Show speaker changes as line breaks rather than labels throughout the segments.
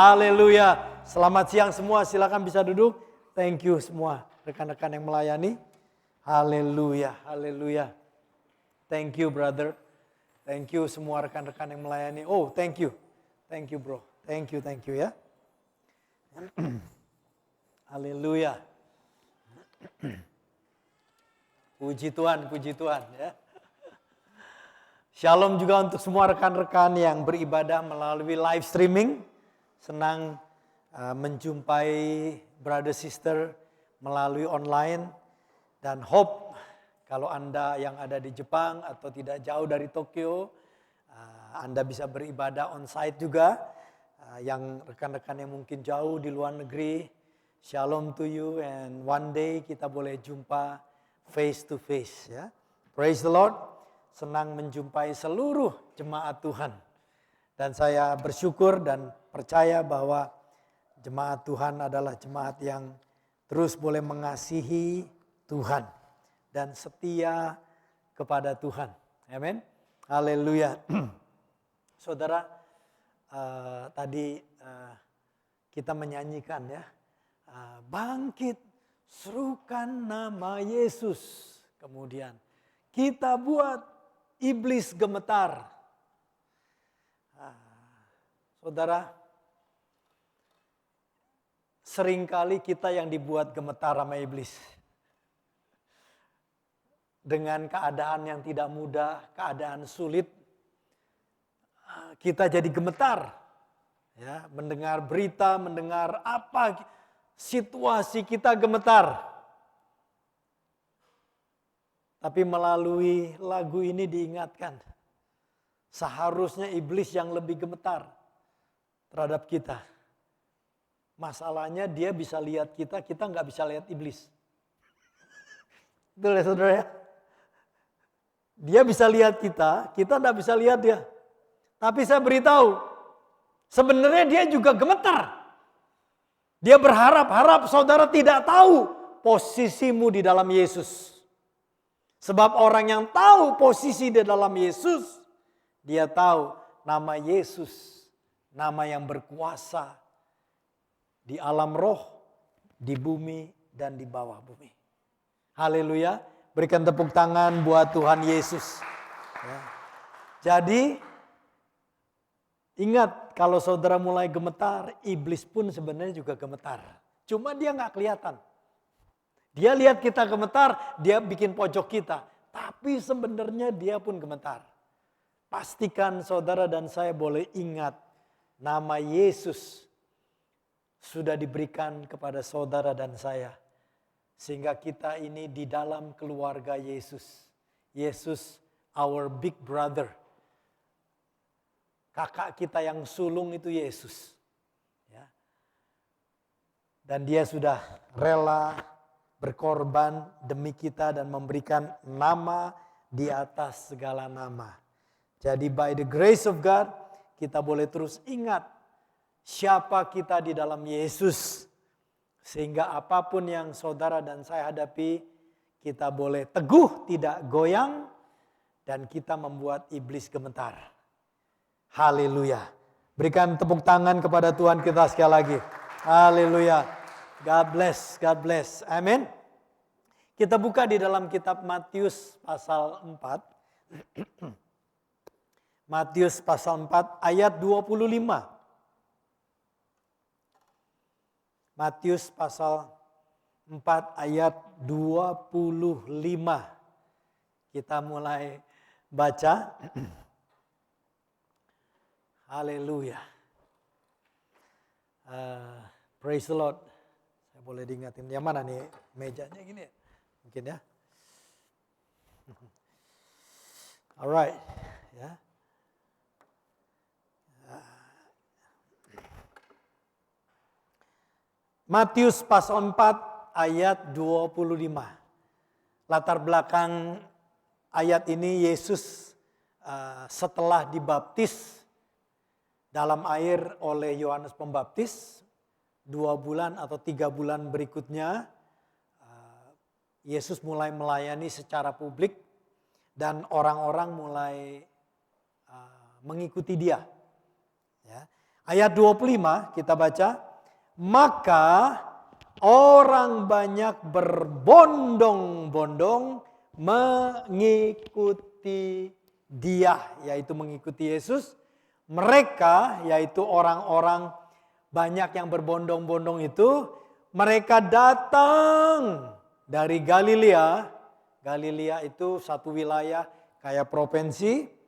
Haleluya. Selamat siang semua, silakan bisa duduk. Thank you semua rekan-rekan yang melayani. Haleluya, haleluya. Thank you brother. Thank you semua rekan-rekan yang melayani. Oh, thank you. Thank you bro. Thank you ya. Haleluya. Puji Tuhan ya. Shalom juga untuk semua rekan-rekan yang beribadah melalui live streaming. Senang menjumpai brother sister melalui online. Dan hope kalau Anda yang ada di Jepang atau tidak jauh dari Tokyo, Anda bisa beribadah on-site juga. Yang rekan-rekan yang mungkin jauh di luar negeri, shalom to you and one day kita boleh jumpa face to face ya. Praise the Lord. Senang menjumpai seluruh jemaat Tuhan. Dan saya bersyukur dan percaya bahwa jemaat Tuhan adalah jemaat yang terus boleh mengasihi Tuhan dan setia kepada Tuhan. Amin. Haleluya. Saudara, tadi kita menyanyikan ya. Bangkit, serukan nama Yesus. Kemudian kita buat iblis gemetar. Saudara, seringkali kita yang dibuat gemetar sama iblis. Dengan keadaan yang tidak mudah, keadaan sulit, kita jadi gemetar. Ya, mendengar berita, mendengar apa, situasi kita gemetar. Tapi melalui lagu ini diingatkan, seharusnya iblis yang lebih gemetar terhadap kita. Masalahnya dia bisa lihat kita nggak bisa lihat iblis. Betul ya saudara ya? Dia bisa lihat kita nggak bisa lihat dia. Tapi saya beritahu, sebenarnya dia juga gemetar. Dia berharap saudara tidak tahu posisimu di dalam Yesus. Sebab orang yang tahu posisi di dalam Yesus, dia tahu nama Yesus, nama yang berkuasa di alam roh, di bumi dan di bawah bumi. Haleluya, berikan tepuk tangan buat Tuhan Yesus. Ya. Jadi ingat, kalau saudara mulai gemetar, iblis pun sebenarnya juga gemetar. Cuma dia nggak kelihatan. Dia lihat kita gemetar, dia bikin pojok kita. Tapi sebenarnya dia pun gemetar. Pastikan saudara dan saya boleh ingat nama Yesus sudah diberikan kepada saudara dan saya. Sehingga kita ini di dalam keluarga Yesus. Yesus our big brother. Kakak kita yang sulung itu Yesus. Ya. Dan dia sudah rela berkorban demi kita dan memberikan nama di atas segala nama. Jadi by the grace of God, kita boleh terus ingat siapa kita di dalam Yesus. Sehingga apapun yang saudara dan saya hadapi, kita boleh teguh, tidak goyang, dan kita membuat iblis gemetar. Haleluya. Berikan tepuk tangan kepada Tuhan kita sekali lagi. Haleluya. God bless. Amin. Kita buka di dalam kitab Matius pasal 4. Matius pasal 4 ayat 25. Matius pasal 4 ayat 25. Kita mulai baca. Haleluya. Praise the Lord. Saya boleh diingatin yang mana nih mejanya gini ya? Mungkin ya. Alright. Ya. Matius pasal 4 ayat 25. Latar belakang ayat ini Yesus setelah dibaptis dalam air oleh Yohanes Pembaptis, 2 bulan atau 3 bulan berikutnya Yesus mulai melayani secara publik dan orang-orang mulai mengikuti dia. Ya. Ayat 25 kita baca. Maka orang banyak berbondong-bondong mengikuti dia, yaitu mengikuti Yesus. Mereka, yaitu orang-orang banyak yang berbondong-bondong itu, mereka datang dari Galilea. Galilea itu satu wilayah kayak provinsi.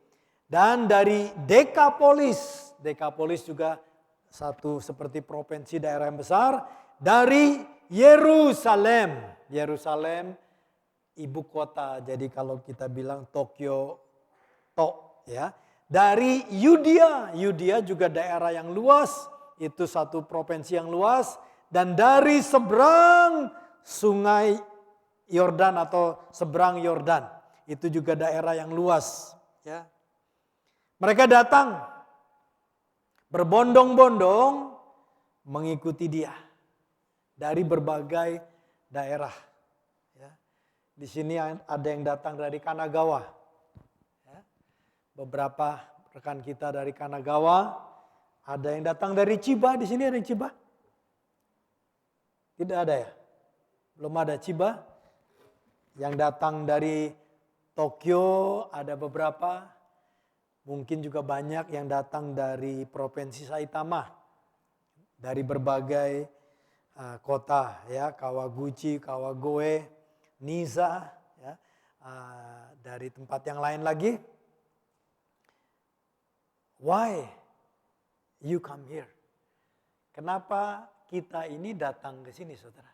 Dan dari Dekapolis. Dekapolis juga satu seperti provinsi daerah yang besar. Dari Yerusalem. Yerusalem ibu kota. Jadi kalau kita bilang Tokyo, ya. Dari Yudea. Yudea juga daerah yang luas. Itu satu provinsi yang luas. Dan dari seberang sungai Yordan atau seberang Yordan. Itu juga daerah yang luas. Ya. Mereka datang berbondong-bondong mengikuti dia dari berbagai daerah. Ya. Di sini ada yang datang dari Kanagawa. Ya. Beberapa rekan kita dari Kanagawa, ada yang datang dari Chiba. Di sini ada yang Chiba? Tidak ada ya? Belum ada Chiba. Yang datang dari Tokyo ada beberapa. Mungkin juga banyak yang datang dari provinsi Saitama, dari berbagai kota, ya, Kawaguchi, Kawagoe, Niza, ya, dari tempat yang lain lagi. Why you come here? Kenapa kita ini datang ke sini, saudara?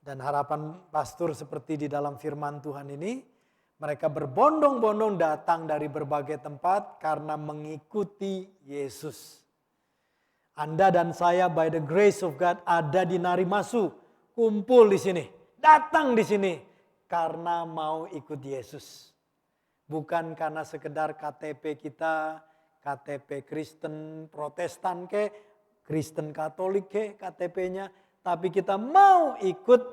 Dan harapan pastor seperti di dalam firman Tuhan ini, mereka berbondong-bondong datang dari berbagai tempat karena mengikuti Yesus. Anda dan saya by the grace of God ada di Narimasu, kumpul di sini, datang di sini karena mau ikut Yesus. Bukan karena sekedar KTP kita, KTP Kristen Protestan ke, Kristen Katolik ke KTP-nya, tapi kita mau ikut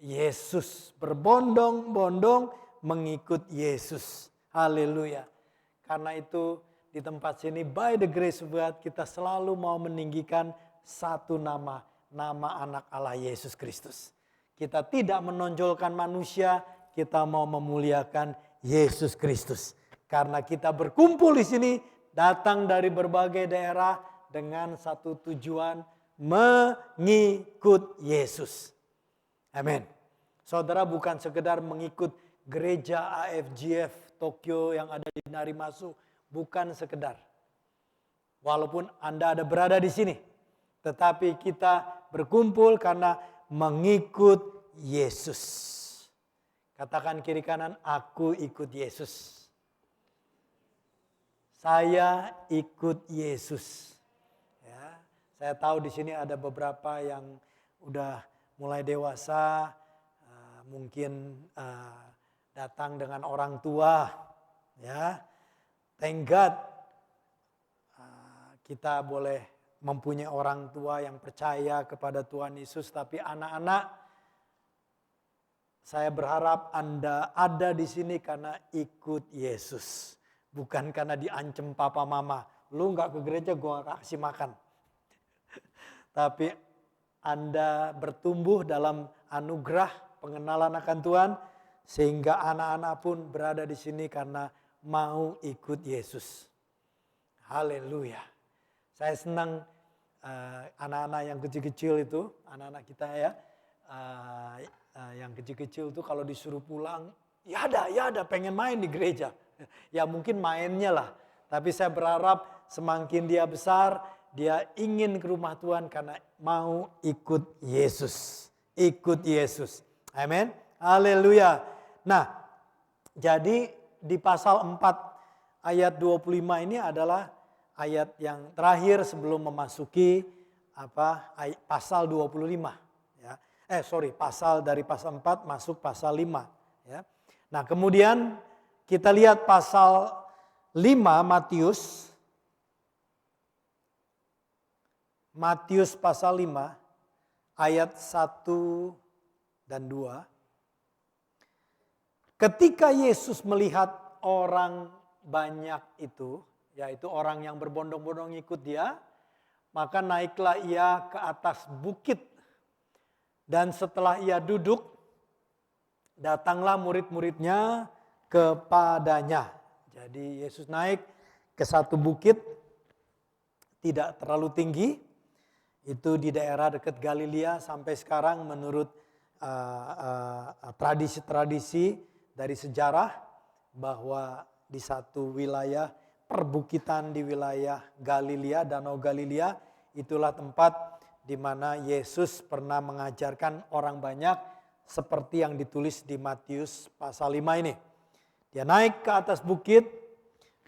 Yesus. Berbondong-bondong mengikut Yesus. Haleluya. Karena itu di tempat sini by the grace of God kita selalu mau meninggikan satu nama. Nama anak Allah Yesus Kristus. Kita tidak menonjolkan manusia, kita mau memuliakan Yesus Kristus. Karena kita berkumpul di sini, datang dari berbagai daerah dengan satu tujuan, mengikut Yesus. Amin. Saudara, bukan sekedar mengikut gereja AFGF Tokyo yang ada di Narimasu. Bukan sekedar. Walaupun Anda ada berada di sini. Tetapi kita berkumpul karena mengikut Yesus. Katakan kiri kanan, aku ikut Yesus. Saya ikut Yesus. Saya tahu di sini ada beberapa yang udah mulai dewasa, mungkin datang dengan orang tua, ya. Thank God kita boleh mempunyai orang tua yang percaya kepada Tuhan Yesus, tapi anak-anak, saya berharap Anda ada di sini karena ikut Yesus, bukan karena diancam papa mama. Lu nggak ke gereja, gua nggak kasih makan. Tapi Anda bertumbuh dalam anugerah pengenalan akan Tuhan. Sehingga anak-anak pun berada di sini karena mau ikut Yesus. Haleluya. Saya senang anak-anak yang kecil-kecil itu. Anak-anak kita ya. Yang kecil-kecil itu kalau disuruh pulang. Ya ada pengen main di gereja. Ya mungkin mainnya lah. Tapi saya berharap semakin dia besar. Dia ingin ke rumah Tuhan karena mau ikut Yesus. Ikut Yesus. Amin. Haleluya. Nah, jadi di pasal 4 ayat 25 ini adalah ayat yang terakhir sebelum memasuki pasal 25. Ya. Pasal dari pasal 4 masuk pasal 5. Ya. Nah, kemudian kita lihat pasal 5 Matius pasal 5 ayat 1 dan 2. Ketika Yesus melihat orang banyak itu, yaitu orang yang berbondong-bondong ikut dia, maka naiklah ia ke atas bukit. Dan setelah ia duduk, datanglah murid-muridnya kepadanya. Jadi Yesus naik ke satu bukit, tidak terlalu tinggi, itu di daerah dekat Galilea sampai sekarang menurut tradisi-tradisi dari sejarah bahwa di satu wilayah perbukitan di wilayah Galilea, Danau Galilea, itulah tempat di mana Yesus pernah mengajarkan orang banyak seperti yang ditulis di Matius pasal 5 ini. Dia naik ke atas bukit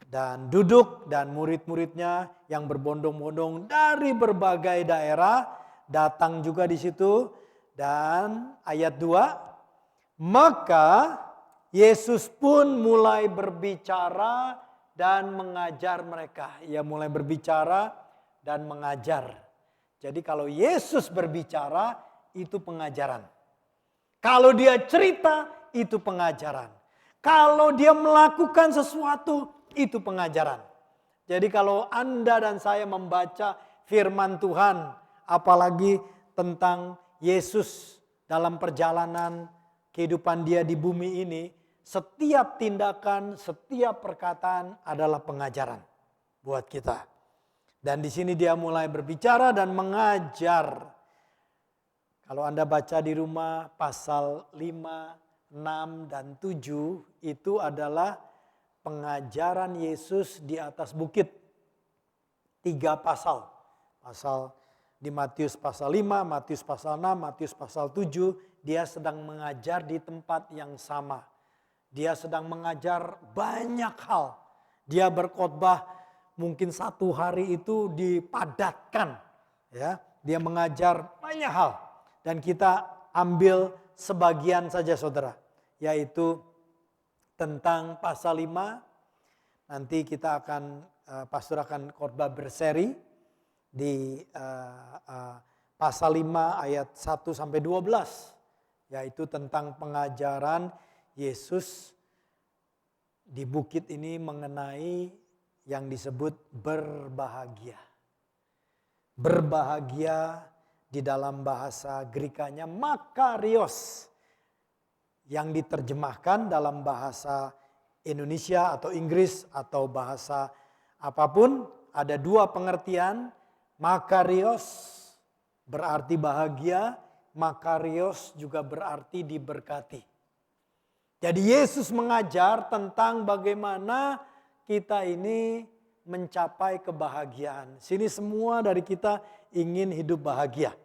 dan duduk, dan murid-muridnya yang berbondong-bondong dari berbagai daerah datang juga di situ. Dan ayat 2, maka Yesus pun mulai berbicara dan mengajar mereka. Ia mulai berbicara dan mengajar. Jadi kalau Yesus berbicara, itu pengajaran. Kalau dia cerita, itu pengajaran. Kalau dia melakukan sesuatu, itu pengajaran. Jadi kalau Anda dan saya membaca firman Tuhan, apalagi tentang Yesus dalam perjalanan kehidupan dia di bumi ini, setiap tindakan, setiap perkataan adalah pengajaran buat kita. Dan di sini dia mulai berbicara dan mengajar. Kalau Anda baca di rumah pasal 5, 6, dan 7 itu adalah pengajaran Yesus di atas bukit. 3 pasal. Pasal di Matius pasal 5, Matius pasal 6, Matius pasal 7, dia sedang mengajar di tempat yang sama. Dia sedang mengajar banyak hal. Dia berkhotbah mungkin 1 hari itu dipadatkan. Ya, dia mengajar banyak hal. Dan kita ambil sebagian saja saudara. Yaitu tentang pasal 5. Nanti kita akan, pastor akan khotbah berseri di pasal 5 ayat 1 sampai 12. Yaitu tentang pengajaran Yesus di bukit ini mengenai yang disebut berbahagia. Berbahagia di dalam bahasa Grekanya makarios, yang diterjemahkan dalam bahasa Indonesia atau Inggris atau bahasa apapun, ada 2 pengertian. Makarios berarti bahagia, makarios juga berarti diberkati. Jadi Yesus mengajar tentang bagaimana kita ini mencapai kebahagiaan. Sini semua dari kita ingin hidup bahagia.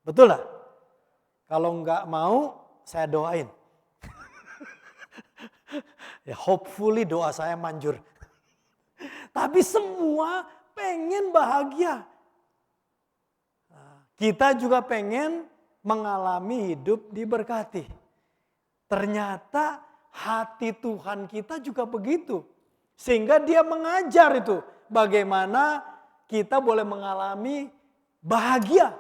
Betul lah? Kalau enggak mau, saya doain. Ya, hopefully doa saya manjur. Tapi semua pengen bahagia. Kita juga pengen mengalami hidup diberkati. Ternyata hati Tuhan kita juga begitu. Sehingga dia mengajar itu bagaimana kita boleh mengalami bahagia.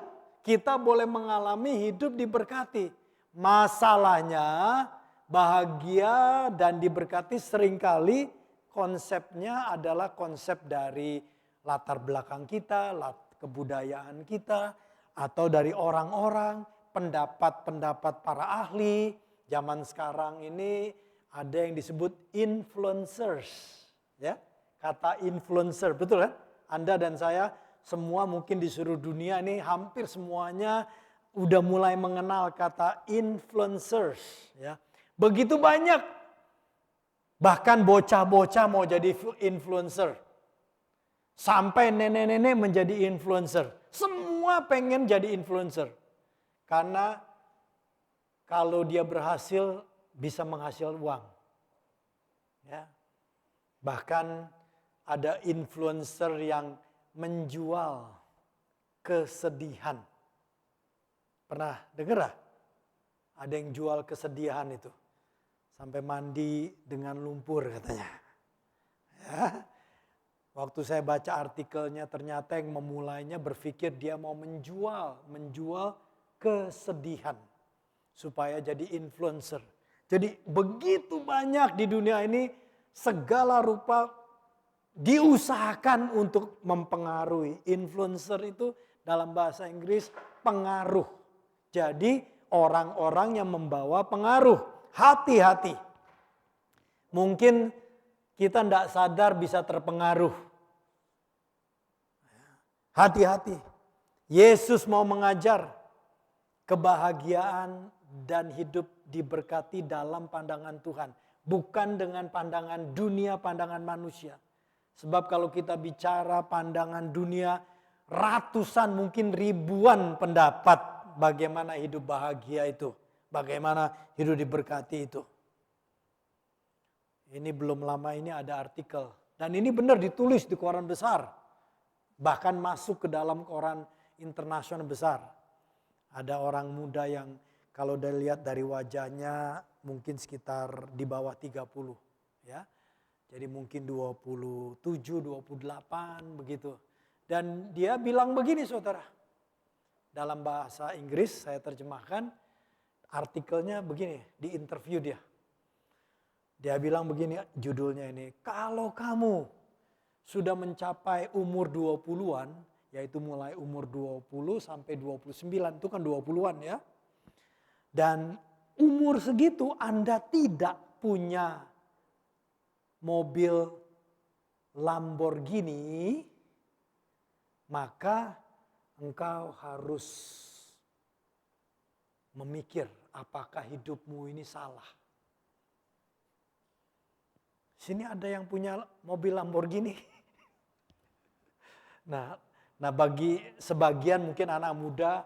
Kita boleh mengalami hidup diberkati. Masalahnya bahagia dan diberkati seringkali konsepnya adalah konsep dari latar belakang kita, kebudayaan kita, atau dari orang-orang, pendapat-pendapat para ahli. Zaman sekarang ini ada yang disebut influencers. Ya, kata influencer, betul kan? Anda dan saya semua mungkin di seluruh dunia ini hampir semuanya udah mulai mengenal kata influencers. Ya, begitu banyak. Bahkan bocah-bocah mau jadi influencer. Sampai nenek-nenek menjadi influencer. Semua pengen jadi influencer. Karena kalau dia berhasil bisa menghasilkan uang. Ya. Bahkan ada influencer yang menjual kesedihan. Pernah dengar? Ada yang jual kesedihan itu. Sampai mandi dengan lumpur katanya. Ya. Waktu saya baca artikelnya ternyata yang memulainya berpikir dia mau menjual kesedihan. Supaya jadi influencer. Jadi begitu banyak di dunia ini segala rupa diusahakan untuk mempengaruhi. Influencer itu dalam bahasa Inggris pengaruh. Jadi orang-orang yang membawa pengaruh. Hati-hati. Mungkin kita tidak sadar bisa terpengaruh. Hati-hati. Yesus mau mengajar kebahagiaan dan hidup diberkati dalam pandangan Tuhan. Bukan dengan pandangan dunia, pandangan manusia. Sebab kalau kita bicara pandangan dunia, ratusan mungkin ribuan pendapat bagaimana hidup bahagia itu. Bagaimana hidup diberkati itu. Ini belum lama ini ada artikel. Dan ini benar ditulis di koran besar. Bahkan masuk ke dalam koran internasional besar. Ada orang muda yang kalau dilihat dari wajahnya mungkin sekitar di bawah 30. Ya. Jadi mungkin 27, 28 begitu. Dan dia bilang begini saudara. Dalam bahasa Inggris saya terjemahkan artikelnya begini, di interview dia. Dia bilang begini judulnya ini, kalau kamu sudah mencapai umur 20-an, yaitu mulai umur 20 sampai 29, itu kan 20-an ya. Dan umur segitu Anda tidak punya mobil Lamborghini, maka engkau harus memikir apakah hidupmu ini salah. Sini ada yang punya mobil Lamborghini. Nah bagi sebagian mungkin anak muda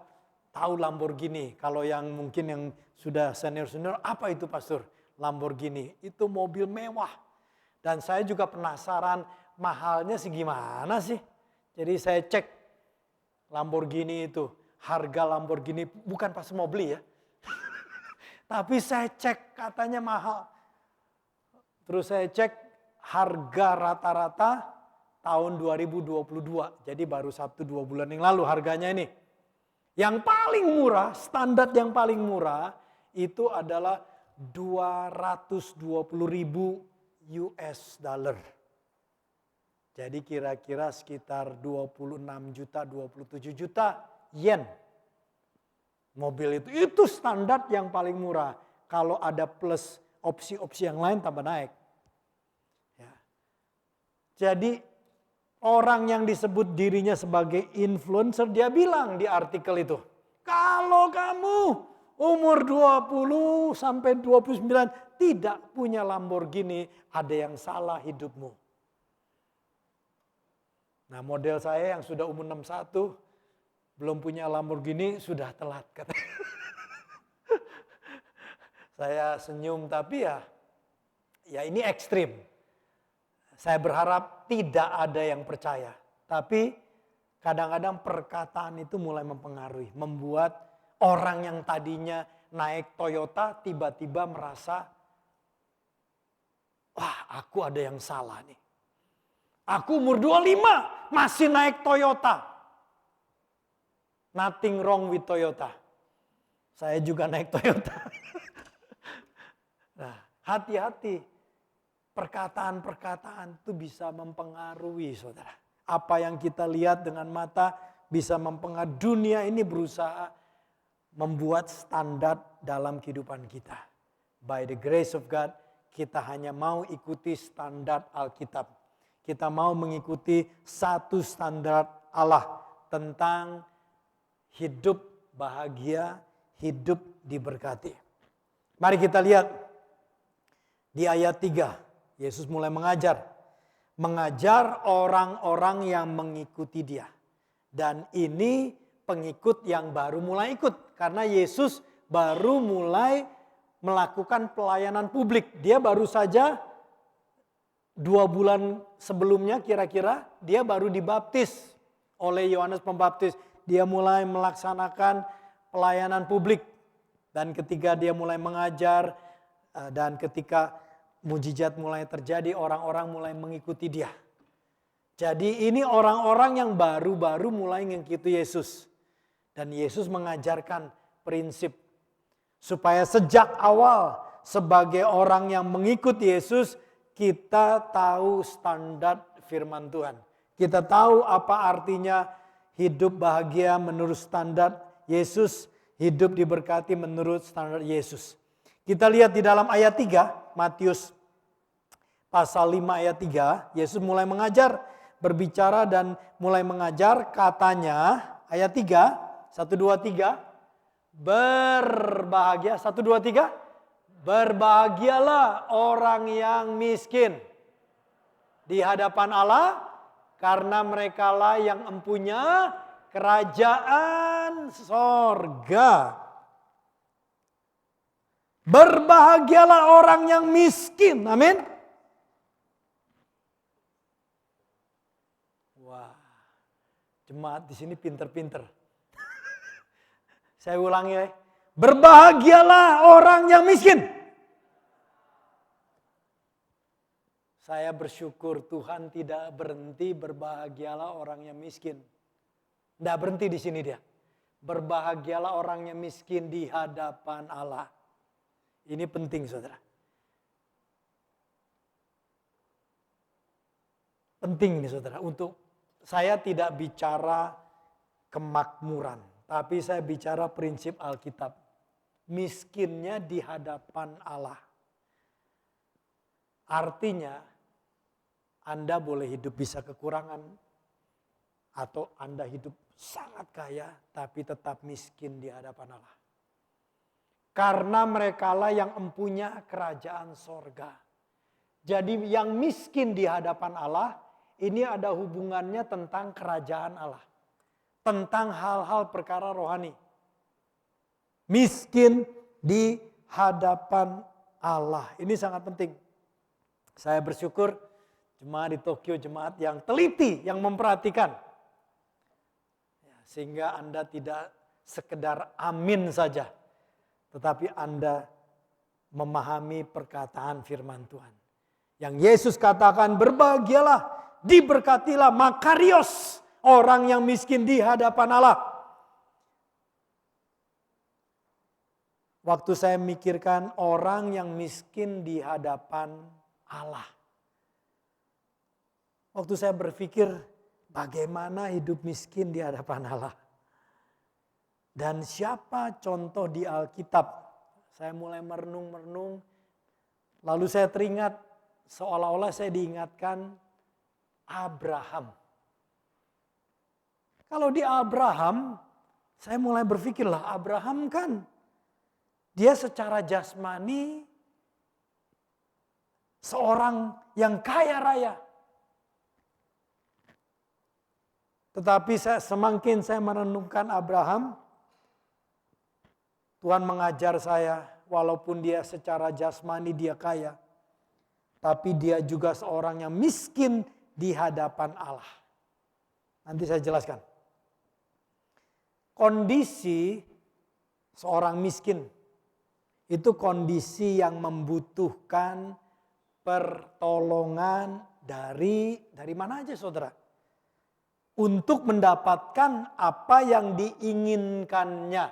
tahu Lamborghini. Kalau yang mungkin yang sudah senior-senior, apa itu pastor? Lamborghini, itu mobil mewah. Dan saya juga penasaran mahalnya segimana sih. Jadi saya cek Lamborghini itu. Harga Lamborghini bukan pas mau beli ya. Tapi saya cek katanya mahal. Terus saya cek harga rata-rata tahun 2022. Jadi baru 1-2 bulan yang lalu harganya ini. Yang paling murah, standar yang paling murah itu adalah 220.000 US dollar. Jadi kira-kira sekitar 26 juta, 27 juta yen. Mobil itu standar yang paling murah. Kalau ada plus opsi-opsi yang lain tambah naik. Ya. Jadi orang yang disebut dirinya sebagai influencer, dia bilang di artikel itu, kalau kamu umur 20 sampai 29 tidak punya Lamborghini, ada yang salah hidupmu. Nah model saya yang sudah umur 61, belum punya Lamborghini, sudah telat. Saya senyum tapi ya ini ekstrim. Saya berharap tidak ada yang percaya. Tapi kadang-kadang perkataan itu mulai mempengaruhi. Membuat orang yang tadinya naik Toyota tiba-tiba merasa, wah aku ada yang salah nih. Aku umur 25 masih naik Toyota. Nothing wrong with Toyota. Saya juga naik Toyota. Nah, hati-hati. Perkataan-perkataan itu bisa mempengaruhi saudara. Apa yang kita lihat dengan mata bisa mempengaruhi. Dunia ini berusaha membuat standar dalam kehidupan kita. By the grace of God, kita hanya mau ikuti standar Alkitab. Kita mau mengikuti satu standar Allah tentang hidup bahagia, hidup diberkati. Mari kita lihat di ayat 3. Yesus mulai mengajar orang-orang yang mengikuti dia. Dan ini pengikut yang baru mulai ikut. Karena Yesus baru mulai melakukan pelayanan publik. Dia baru saja 2 bulan sebelumnya kira-kira dia baru dibaptis oleh Yohanes Pembaptis. Dia mulai melaksanakan pelayanan publik. Dan ketika dia mulai mengajar dan ketika mujizat mulai terjadi, orang-orang mulai mengikuti dia. Jadi ini orang-orang yang baru-baru mulai mengikuti Yesus. Dan Yesus mengajarkan prinsip supaya sejak awal sebagai orang yang mengikuti Yesus, kita tahu standar firman Tuhan. Kita tahu apa artinya hidup bahagia menurut standar Yesus, hidup diberkati menurut standar Yesus. Kita lihat di dalam ayat 3, Matius pasal 5 ayat 3, Yesus mulai mengajar, berbicara dan mulai mengajar, katanya ayat 3, 1, 2, 3, berbahagia, 1, 2, 3, berbahagialah orang yang miskin di hadapan Allah, karena merekalah yang empunya kerajaan sorga. Berbahagialah orang yang miskin, amin. Wah, jemaat di sini pinter-pinter. Saya ulangi ya. Berbahagialah orang yang miskin. Saya bersyukur Tuhan tidak berhenti berbahagialah orang yang miskin. Tidak berhenti di sini dia. Berbahagialah orang yang miskin di hadapan Allah. Ini penting saudara. Penting ini saudara. Untuk saya tidak bicara kemakmuran. Tapi saya bicara prinsip Alkitab. Miskinnya di hadapan Allah. Artinya Anda boleh hidup bisa kekurangan. Atau Anda hidup sangat kaya tapi tetap miskin di hadapan Allah. Karena merekalah yang empunya kerajaan sorga. Jadi yang miskin di hadapan Allah, ini ada hubungannya tentang kerajaan Allah. Tentang hal-hal perkara rohani. Miskin di hadapan Allah. Ini sangat penting. Saya bersyukur jemaat di Tokyo, jemaat yang teliti, yang memperhatikan. Sehingga Anda tidak sekedar amin saja. Tetapi Anda memahami perkataan firman Tuhan. Yang Yesus katakan berbahagialah, diberkatilah, makarios, orang yang miskin di hadapan Allah. Waktu saya mikirkan orang yang miskin di hadapan Allah. Waktu saya berpikir bagaimana hidup miskin di hadapan Allah. Dan siapa contoh di Alkitab? Saya mulai merenung-merenung. Lalu saya teringat seolah-olah saya diingatkan Abraham. Kalau di Abraham, saya mulai berpikirlah Abraham kan dia secara jasmani seorang yang kaya raya. Tetapi semakin saya merenungkan Abraham, Tuhan mengajar saya, walaupun dia secara jasmani dia kaya, tapi dia juga seorang yang miskin di hadapan Allah. Nanti saya jelaskan. Kondisi seorang miskin itu kondisi yang membutuhkan pertolongan dari mana aja saudara. Untuk mendapatkan apa yang diinginkannya.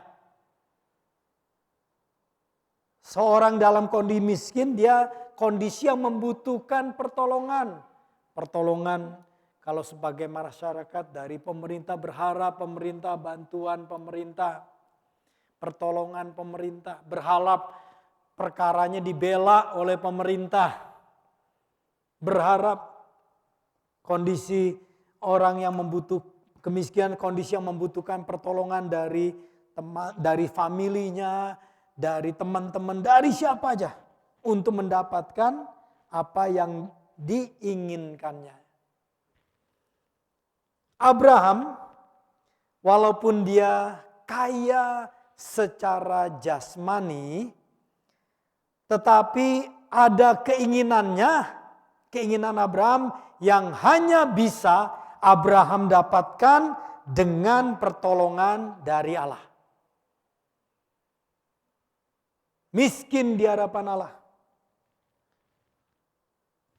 Seorang dalam kondisi miskin, dia kondisi yang membutuhkan pertolongan. Pertolongan kalau sebagai masyarakat dari pemerintah berharap pemerintah, bantuan pemerintah, pertolongan pemerintah, berharap perkaranya dibela oleh pemerintah. Berharap kondisi orang yang membutuhkan kemiskinan, kondisi yang membutuhkan pertolongan dari familinya, dari teman-teman, dari siapa aja untuk mendapatkan apa yang diinginkannya. Abraham walaupun dia kaya secara jasmani, tetapi ada keinginan Abraham yang hanya bisa Abraham dapatkan dengan pertolongan dari Allah. Miskin di hadapan Allah.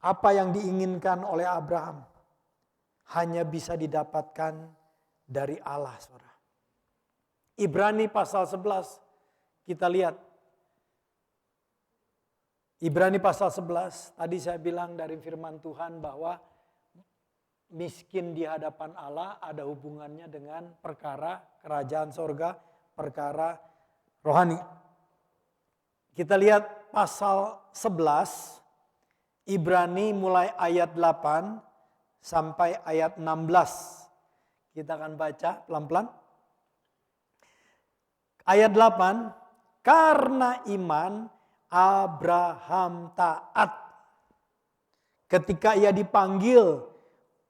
Apa yang diinginkan oleh Abraham hanya bisa didapatkan dari Allah, saudara. Ibrani pasal 11 kita lihat. Ibrani pasal 11, tadi saya bilang dari firman Tuhan bahwa miskin di hadapan Allah ada hubungannya dengan perkara kerajaan sorga, perkara rohani. Kita lihat pasal 11, Ibrani mulai ayat 8 sampai ayat 16. Kita akan baca pelan-pelan. Ayat 8, karena iman Abraham taat ketika ia dipanggil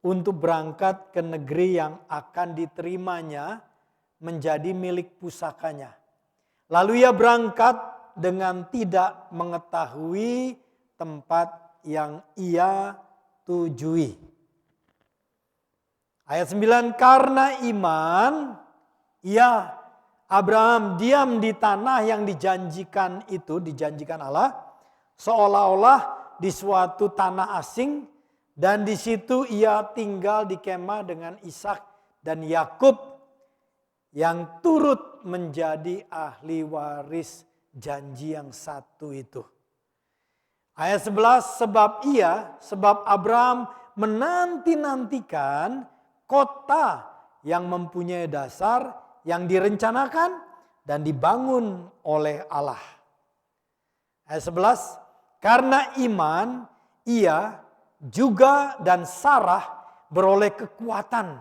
untuk berangkat ke negeri yang akan diterimanya menjadi milik pusakanya. Lalu ia berangkat dengan tidak mengetahui tempat yang ia tujui. Ayat 9, karena iman ia Abraham diam di tanah yang dijanjikan itu, dijanjikan Allah, seolah-olah di suatu tanah asing, dan di situ ia tinggal di kemah dengan Ishak dan Yakub yang turut menjadi ahli waris janji yang satu itu. Ayat 11, sebab Abraham menanti-nantikan kota yang mempunyai dasar yang direncanakan dan dibangun oleh Allah. Ayat 11, karena iman ia juga dan Sarah beroleh kekuatan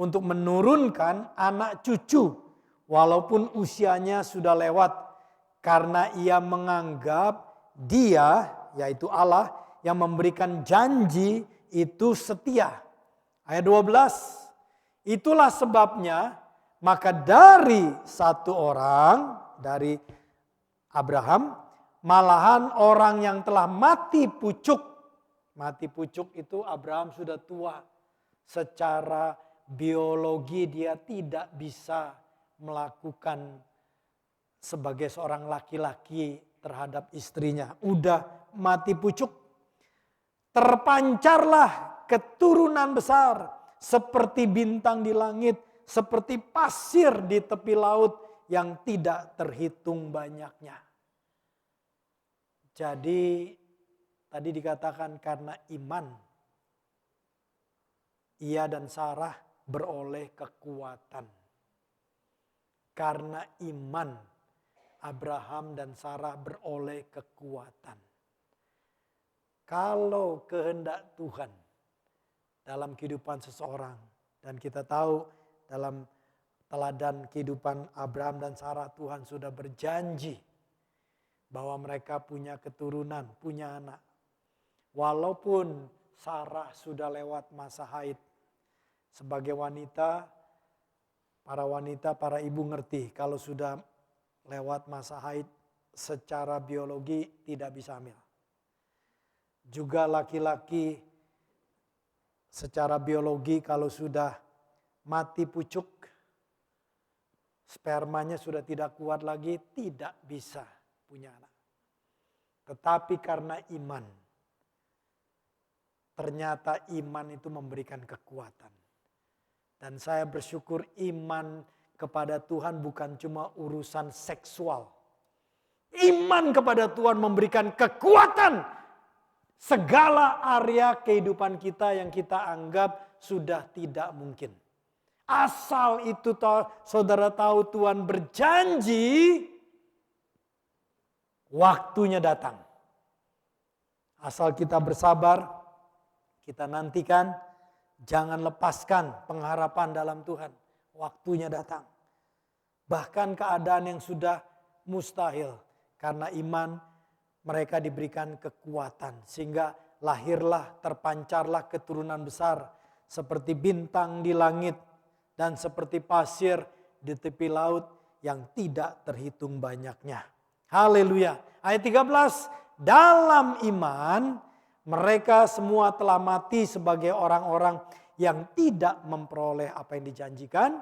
untuk menurunkan anak cucu walaupun usianya sudah lewat, karena ia menganggap dia, yaitu Allah, yang memberikan janji itu setia. Ayat 12, itulah sebabnya maka dari satu orang, dari Abraham, malahan orang yang telah mati pucuk. Mati pucuk itu Abraham sudah tua. Secara biologi dia tidak bisa melakukan sebagai seorang laki-laki terhadap istrinya. Udah mati pucuk. Terpancarlah keturunan besar seperti bintang di langit, seperti pasir di tepi laut yang tidak terhitung banyaknya. Jadi tadi dikatakan karena iman ia dan Sarah beroleh kekuatan. Karena iman Abraham dan Sarah beroleh kekuatan. Kalau kehendak Tuhan dalam kehidupan seseorang, dan kita tahu dalam teladan kehidupan Abraham dan Sarah, Tuhan sudah berjanji bahwa mereka punya keturunan, punya anak. Walaupun Sarah sudah lewat masa haid. Sebagai wanita, para ibu ngerti kalau sudah lewat masa haid secara biologi tidak bisa hamil. Juga laki-laki secara biologi kalau sudah mati pucuk, spermanya sudah tidak kuat lagi, tidak bisa punya anak. Tetapi karena iman, ternyata iman itu memberikan kekuatan. Dan saya bersyukur iman kepada Tuhan bukan cuma urusan seksual. Iman kepada Tuhan memberikan kekuatan segala area kehidupan kita yang kita anggap sudah tidak mungkin. Asal itu saudara tahu Tuhan berjanji, waktunya datang. Asal kita bersabar, kita nantikan, jangan lepaskan pengharapan dalam Tuhan. Waktunya datang. Bahkan keadaan yang sudah mustahil, karena iman mereka diberikan kekuatan. Sehingga lahirlah, terpancarlah keturunan besar seperti bintang di langit dan seperti pasir di tepi laut yang tidak terhitung banyaknya. Haleluya. Ayat 13, dalam iman mereka semua telah mati sebagai orang-orang yang tidak memperoleh apa yang dijanjikan,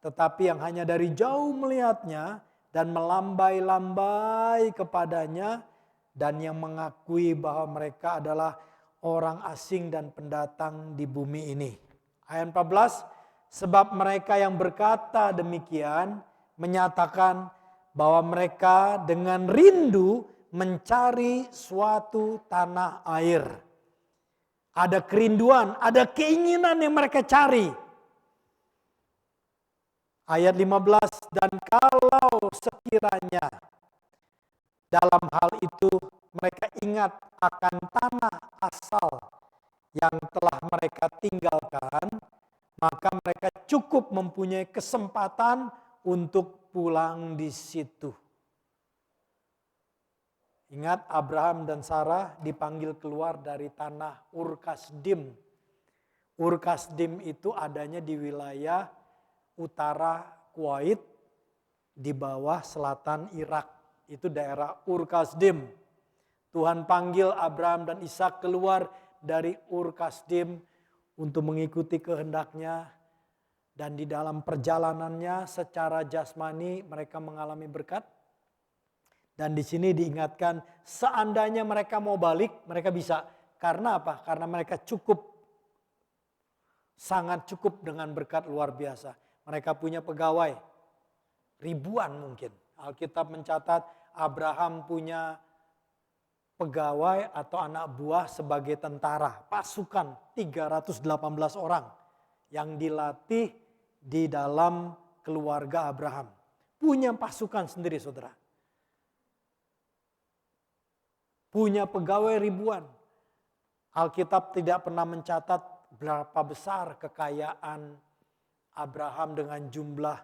tetapi yang hanya dari jauh melihatnya dan melambai-lambai kepadanya, dan yang mengakui bahwa mereka adalah orang asing dan pendatang di bumi ini. Ayat 14, sebab mereka yang berkata demikian menyatakan bahwa mereka dengan rindu mencari suatu tanah air. Ada kerinduan, ada keinginan yang mereka cari. Ayat 15, dan kalau sekiranya dalam hal itu mereka ingat akan tanah asal yang telah mereka tinggalkan, maka mereka cukup mempunyai kesempatan untuk pulang di situ. Ingat, Abraham dan Sarah dipanggil keluar dari tanah Ur-Kasdim. Ur-Kasdim itu adanya di wilayah utara Kuwait, di bawah selatan Irak. Itu daerah Ur-Kasdim. Tuhan panggil Abraham dan Ishak keluar dari Ur-Kasdim untuk mengikuti kehendaknya. Dan di dalam perjalanannya secara jasmani mereka mengalami berkat. Dan di sini diingatkan, seandainya mereka mau balik, mereka bisa. Karena apa? Karena mereka sangat cukup dengan berkat luar biasa. Mereka punya pegawai, ribuan mungkin. Alkitab mencatat Abraham punya pegawai atau anak buah sebagai tentara. Pasukan 318 orang yang dilatih di dalam keluarga Abraham. Punya pasukan sendiri, saudara. Punya pegawai ribuan. Alkitab tidak pernah mencatat berapa besar kekayaan Abraham dengan jumlah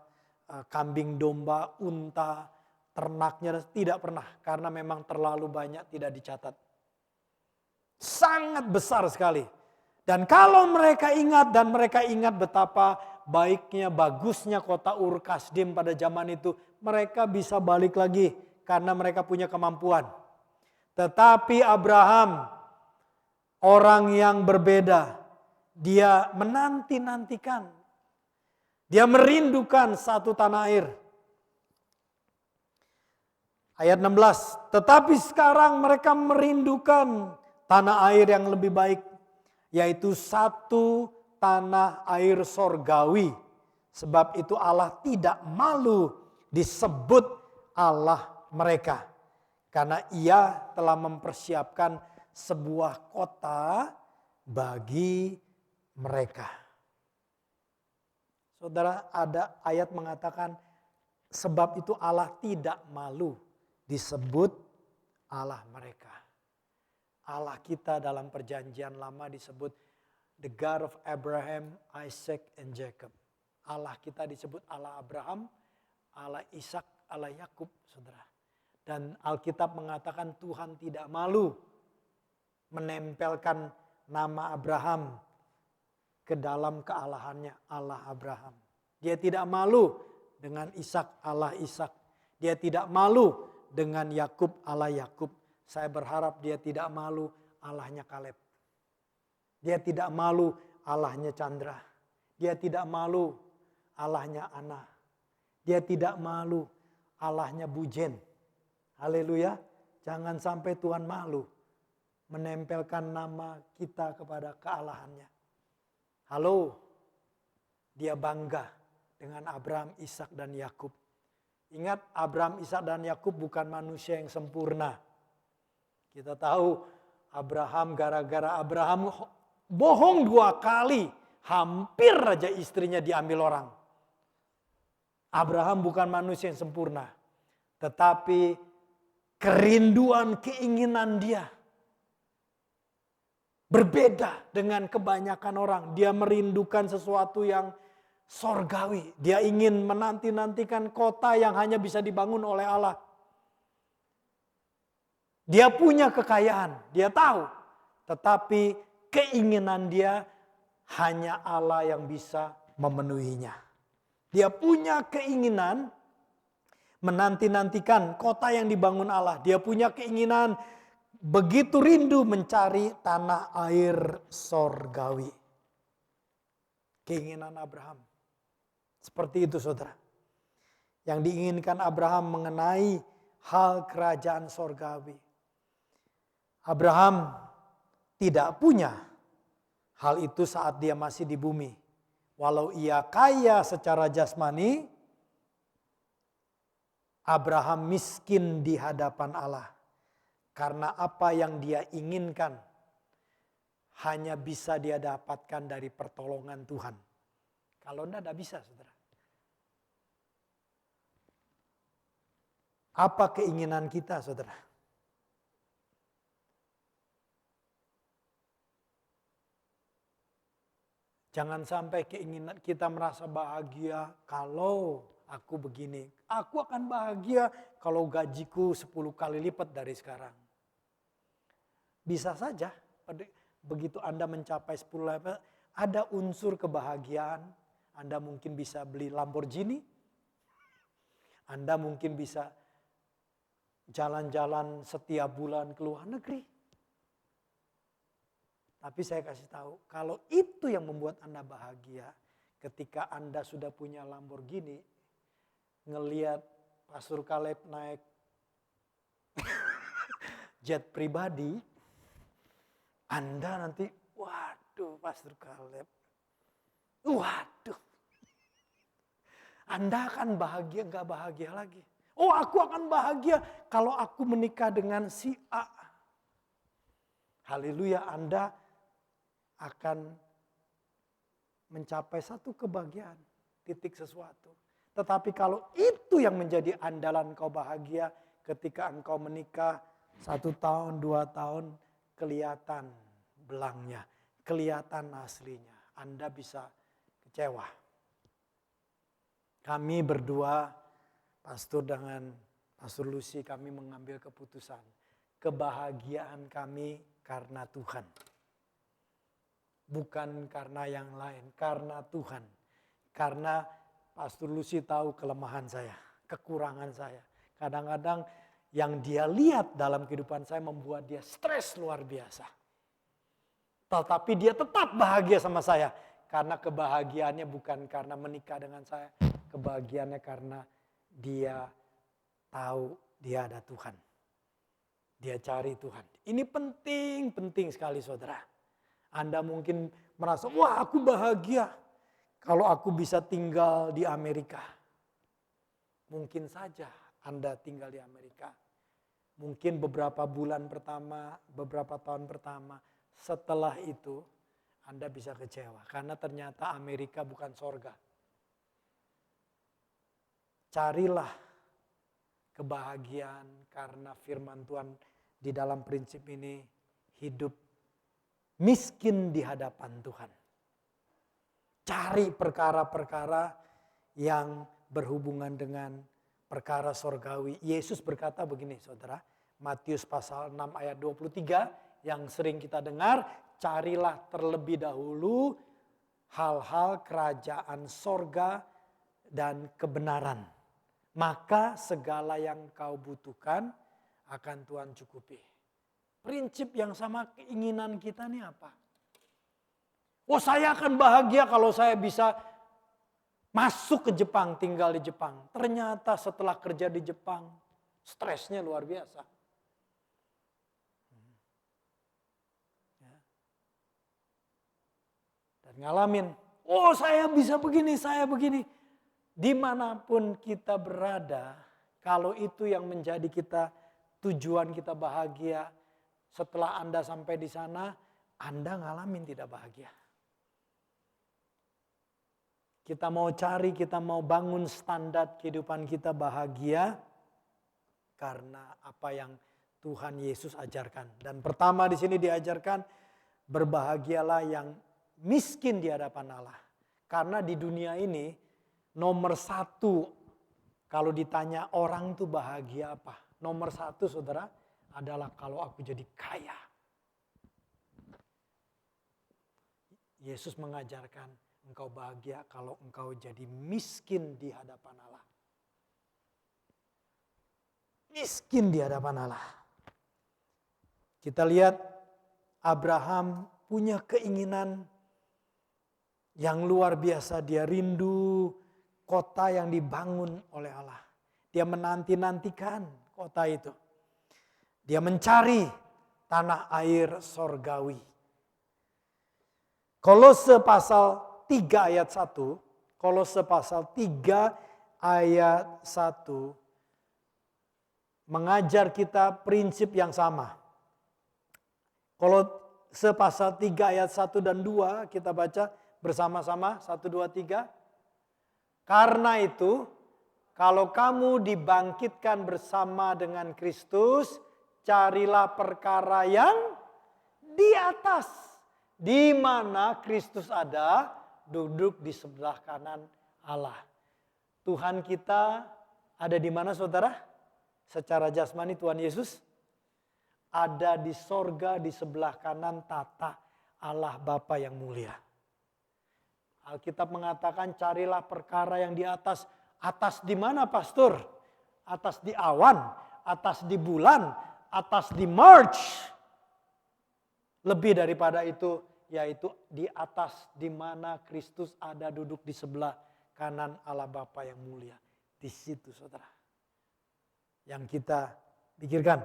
kambing domba, unta, ternaknya. Tidak pernah, karena memang terlalu banyak tidak dicatat. Sangat besar sekali. Dan kalau mereka ingat betapa baiknya, bagusnya kota Ur-Kasdim pada zaman itu, mereka bisa balik lagi karena mereka punya kemampuan. Tetapi Abraham, orang yang berbeda, dia menanti-nantikan. Dia merindukan satu tanah air. Ayat 16, tetapi sekarang mereka merindukan tanah air yang lebih baik, yaitu satu tanah air sorgawi. Sebab itu Allah tidak malu disebut Allah mereka. Karena ia telah mempersiapkan sebuah kota bagi mereka. Saudara, ada ayat mengatakan sebab itu Allah tidak malu disebut Allah mereka. Allah kita dalam perjanjian lama disebut the God of Abraham, Isaac, and Jacob. Allah kita disebut Allah Abraham, Allah Ishak, Allah Yakub, saudara. Dan Alkitab mengatakan Tuhan tidak malu menempelkan nama Abraham ke dalam kealahannya, Allah Abraham. Dia tidak malu dengan Ishak, Allah Ishak. Dia tidak malu dengan Yakub, Allah Yakub. Saya berharap dia tidak malu Allahnya Kaleb. Dia tidak malu Allahnya Chandra. Dia tidak malu Allahnya Ana. Dia tidak malu Allahnya Bujen. Haleluya. Jangan sampai Tuhan malu menempelkan nama kita kepada kealahannya. Halo. Dia bangga dengan Abraham, Ishak, dan Yakub. Ingat, Abraham, Ishak, dan Yakub bukan manusia yang sempurna. Kita tahu Abraham, gara-gara Abraham bohong 2 kali, hampir aja istrinya diambil orang. Abraham bukan manusia yang sempurna. Tetapi kerinduan, keinginan dia berbeda dengan kebanyakan orang. Dia merindukan sesuatu yang sorgawi. Dia ingin menanti-nantikan kota yang hanya bisa dibangun oleh Allah. Dia punya kekayaan, dia tahu. Tetapi keinginan dia hanya Allah yang bisa memenuhinya. Dia punya keinginan menanti-nantikan kota yang dibangun Allah. Dia punya keinginan begitu rindu mencari tanah air sorgawi. Keinginan Abraham. Seperti itu, saudara. Yang diinginkan Abraham mengenai hal kerajaan sorgawi. Abraham tidak punya hal itu saat dia masih di bumi. Walau ia kaya secara jasmani, Abraham miskin di hadapan Allah. Karena apa yang dia inginkan hanya bisa dia dapatkan dari pertolongan Tuhan. Kalau tidak bisa, saudara. Apa keinginan kita, saudara? Jangan sampai keinginan kita merasa bahagia kalau aku begini. Aku akan bahagia kalau gajiku 10 kali lipat dari sekarang. Bisa saja begitu Anda mencapai 10 level, ada unsur kebahagiaan. Anda mungkin bisa beli Lamborghini. Anda mungkin bisa jalan-jalan setiap bulan ke luar negeri. Tapi saya kasih tahu, kalau itu yang membuat Anda bahagia, ketika Anda sudah punya Lamborghini, ngelihat Pastor Caleb naik jet pribadi, Anda nanti, waduh Pastor Caleb, waduh. Anda akan bahagia, gak bahagia lagi. Oh, aku akan bahagia kalau aku menikah dengan si A. Haleluya, Anda akan mencapai satu kebahagiaan, titik sesuatu. Tetapi kalau itu yang menjadi andalan kau bahagia ketika engkau menikah 1 tahun, 2 tahun, kelihatan belangnya, kelihatan aslinya. Anda bisa kecewa. Kami berdua, Pastor dengan Pastor Lucy, kami mengambil keputusan. Kebahagiaan kami karena Tuhan. Bukan karena yang lain, karena Tuhan. Karena Pastor Lucy tahu kelemahan saya, kekurangan saya. Kadang-kadang yang dia lihat dalam kehidupan saya membuat dia stres luar biasa. Tetapi dia tetap bahagia sama saya. Karena kebahagiaannya bukan karena menikah dengan saya. Kebahagiaannya karena dia tahu dia ada Tuhan. Dia cari Tuhan. Ini penting sekali, saudara. Anda mungkin merasa, wah aku bahagia kalau aku bisa tinggal di Amerika. Mungkin saja Anda tinggal di Amerika. Mungkin beberapa bulan pertama, beberapa tahun pertama. Setelah itu Anda bisa kecewa. Karena ternyata Amerika bukan sorga. Carilah kebahagiaan karena firman Tuhan di dalam prinsip ini hidup miskin di hadapan Tuhan. Cari perkara-perkara yang berhubungan dengan perkara sorgawi. Yesus berkata begini, saudara. Matius pasal 6 ayat 23 yang sering kita dengar. Carilah terlebih dahulu hal-hal kerajaan sorga dan kebenaran. Maka segala yang kau butuhkan akan Tuhan cukupi. Prinsip yang sama keinginan kita nih apa? Oh, saya akan bahagia kalau saya bisa masuk ke Jepang, tinggal di Jepang. Ternyata setelah kerja di Jepang, stresnya luar biasa. Dan ngalamin, oh saya bisa begini, saya begini. Dimanapun kita berada, kalau itu yang menjadi kita tujuan kita bahagia, setelah Anda sampai di sana, Anda ngalamin tidak bahagia. Kita mau cari, kita mau bangun standar kehidupan kita bahagia karena apa yang Tuhan Yesus ajarkan. Dan pertama di sini diajarkan, berbahagialah yang miskin di hadapan Allah. Karena di dunia ini nomor 1 kalau ditanya orang tuh bahagia apa? Nomor 1, saudara, adalah kalau aku jadi kaya. Yesus mengajarkan engkau bahagia kalau engkau jadi miskin di hadapan Allah. Miskin di hadapan Allah. Kita lihat Abraham punya keinginan yang luar biasa. Dia rindu kota yang dibangun oleh Allah. Dia menanti-nantikan kota itu. Dia mencari tanah air sorgawi. Kolose pasal 3 ayat 1. Kolose pasal 3 ayat 1. mengajar kita prinsip yang sama. Kolose pasal 3 ayat 1 dan 2 kita baca bersama-sama 1, 2, 3. Karena itu kalau kamu dibangkitkan bersama dengan Kristus, carilah perkara yang di atas, di mana Kristus ada, duduk di sebelah kanan Allah. Tuhan kita ada di mana saudara? Secara jasmani Tuhan Yesus ada di sorga di sebelah kanan tata Allah Bapa yang mulia. Alkitab mengatakan carilah perkara yang di atas. Atas di mana pastor? Atas di awan, atas di bulan, atas di Mars. Lebih daripada itu, yaitu di atas di mana Kristus ada duduk di sebelah kanan Allah Bapa yang mulia. Di situ saudara. Yang kita pikirkan.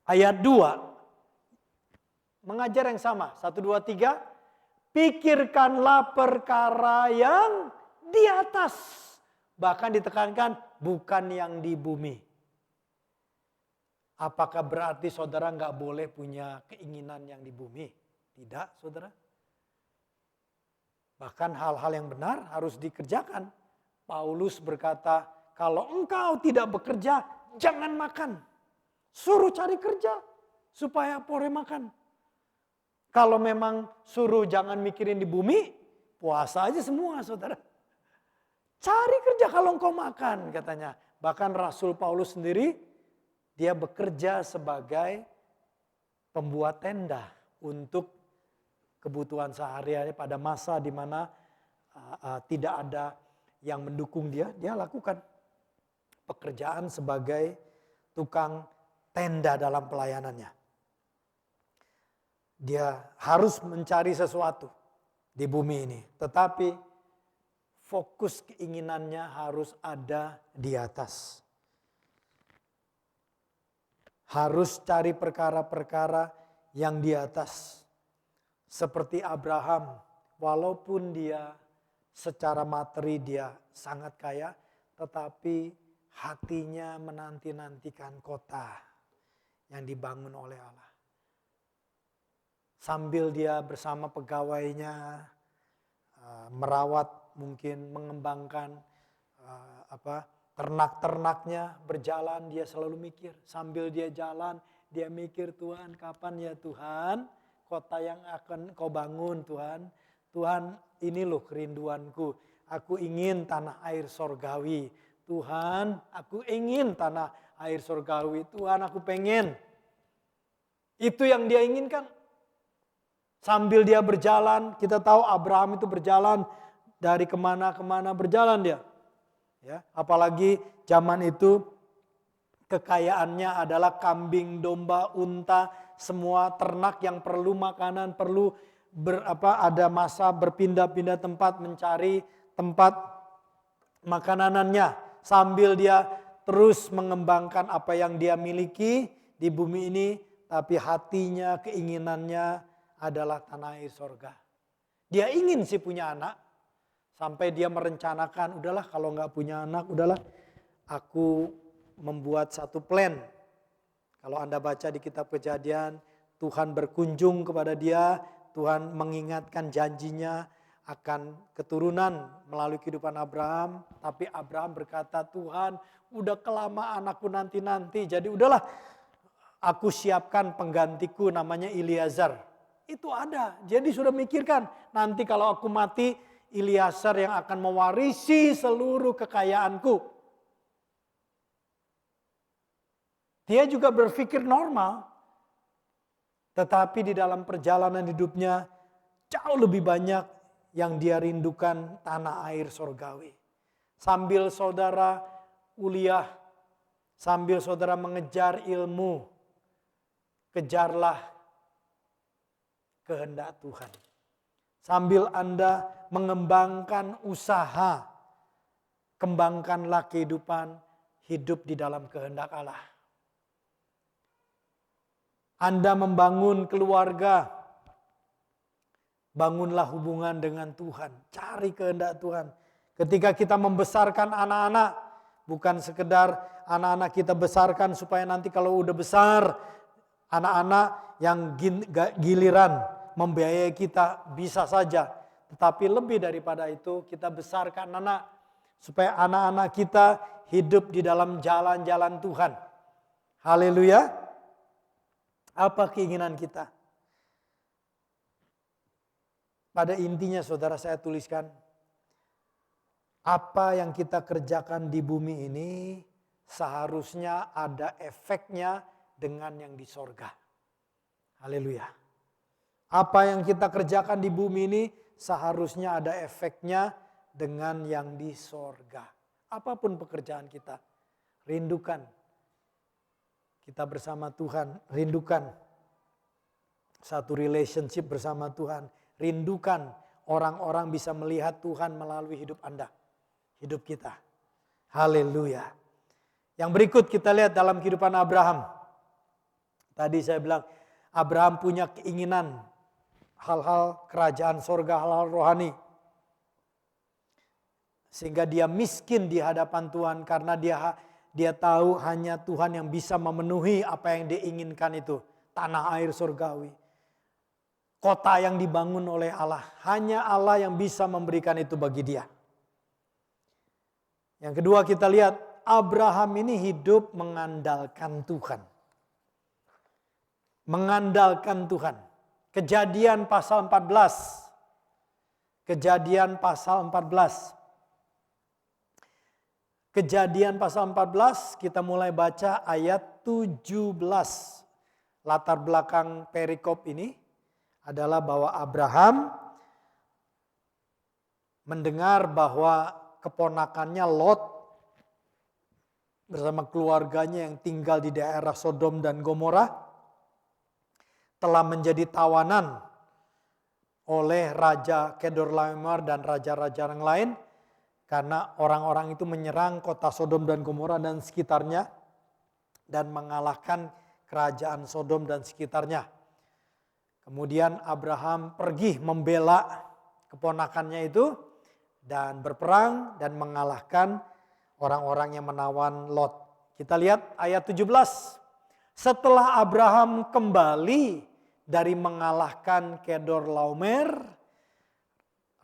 Ayat 2. Mengajar yang sama. 1, 2, 3. Pikirkanlah perkara yang di atas. Bahkan ditekankan bukan yang di bumi. Apakah berarti saudara nggak boleh punya keinginan yang di bumi? Tidak saudara. Bahkan hal-hal yang benar harus dikerjakan. Paulus berkata, kalau engkau tidak bekerja, jangan makan. Suruh cari kerja supaya boleh makan. Kalau memang suruh jangan mikirin di bumi, puasa aja semua saudara. Cari kerja kalau engkau makan katanya. Bahkan Rasul Paulus sendiri, dia bekerja sebagai pembuat tenda untuk kebutuhan sehari-hari pada masa di mana tidak ada yang mendukung dia lakukan pekerjaan sebagai tukang tenda dalam pelayanannya. Dia harus mencari sesuatu di bumi ini, tetapi fokus keinginannya harus ada di atas. Harus cari perkara-perkara yang di atas. Seperti Abraham, walaupun dia secara materi dia sangat kaya, tetapi hatinya menanti-nantikan kota yang dibangun oleh Allah. Sambil dia bersama pegawainya merawat, mungkin mengembangkan ternak-ternaknya berjalan, dia selalu mikir. Sambil dia jalan, dia mikir, Tuhan kapan ya Tuhan kota yang akan kau bangun Tuhan. Tuhan ini loh kerinduanku. Aku ingin tanah air sorgawi. Tuhan aku ingin tanah air sorgawi. Tuhan aku pengen. Itu yang dia inginkan. Sambil dia berjalan, kita tahu Abraham itu berjalan dari kemana-kemana berjalan dia. Ya, apalagi zaman itu kekayaannya adalah kambing, domba, unta, semua ternak yang perlu makanan, perlu ada masa berpindah-pindah tempat mencari tempat makanannya. Sambil dia terus mengembangkan apa yang dia miliki di bumi ini, tapi hatinya, keinginannya adalah tanah air sorga. Dia ingin sih punya anak. Sampai dia merencanakan, udahlah kalau nggak punya anak, udahlah aku membuat satu plan. Kalau Anda baca di kitab Kejadian, Tuhan berkunjung kepada dia, Tuhan mengingatkan janjinya akan keturunan melalui kehidupan Abraham. Tapi Abraham berkata, Tuhan udah kelamaan aku nanti-nanti, jadi udahlah aku siapkan penggantiku namanya Eliezer. Itu ada, jadi sudah mikirkan nanti kalau aku mati, Eliezer yang akan mewarisi seluruh kekayaanku. Dia juga berpikir normal. Tetapi di dalam perjalanan hidupnya jauh lebih banyak yang dia rindukan tanah air sorgawi. Sambil saudara kuliah, sambil saudara mengejar ilmu, kejarlah kehendak Tuhan. Sambil Anda mengembangkan usaha, kembangkanlah kehidupan hidup di dalam kehendak Allah. Anda membangun keluarga, bangunlah hubungan dengan Tuhan, cari kehendak Tuhan. Ketika kita membesarkan anak-anak, bukan sekedar anak-anak kita besarkan supaya nanti kalau udah besar, anak-anak yang giliran membiayai kita bisa saja. Tetapi lebih daripada itu, kita besarkan anak supaya anak-anak kita hidup di dalam jalan-jalan Tuhan. Haleluya. Apa keinginan kita? Pada intinya saudara saya tuliskan, apa yang kita kerjakan di bumi ini seharusnya ada efeknya dengan yang di sorga. Haleluya. Apa yang kita kerjakan di bumi ini seharusnya ada efeknya dengan yang di sorga. Apapun pekerjaan kita, rindukan kita bersama Tuhan, rindukan satu relationship bersama Tuhan. Rindukan orang-orang bisa melihat Tuhan melalui hidup Anda, hidup kita. Haleluya. Yang berikut kita lihat dalam kehidupan Abraham. Tadi saya bilang Abraham punya keinginan hal-hal kerajaan sorga, hal-hal rohani. Sehingga dia miskin di hadapan Tuhan karena dia tahu hanya Tuhan yang bisa memenuhi apa yang dia inginkan itu. Tanah air surgawi. Kota yang dibangun oleh Allah. Hanya Allah yang bisa memberikan itu bagi dia. Yang kedua kita lihat Abraham ini hidup mengandalkan Tuhan. Mengandalkan Tuhan. Kejadian pasal 14. Kejadian pasal 14. Kejadian pasal 14 kita mulai baca ayat 17. Latar belakang perikop ini adalah bahwa Abraham mendengar bahwa keponakannya Lot bersama keluarganya yang tinggal di daerah Sodom dan Gomora telah menjadi tawanan oleh Raja Kedorlaomer dan raja-raja yang lain karena orang-orang itu menyerang kota Sodom dan Gomora dan sekitarnya dan mengalahkan kerajaan Sodom dan sekitarnya. Kemudian Abraham pergi membela keponakannya itu dan berperang dan mengalahkan orang-orang yang menawan Lot. Kita lihat ayat 17. Setelah Abraham kembali dari mengalahkan Kedorlaomer,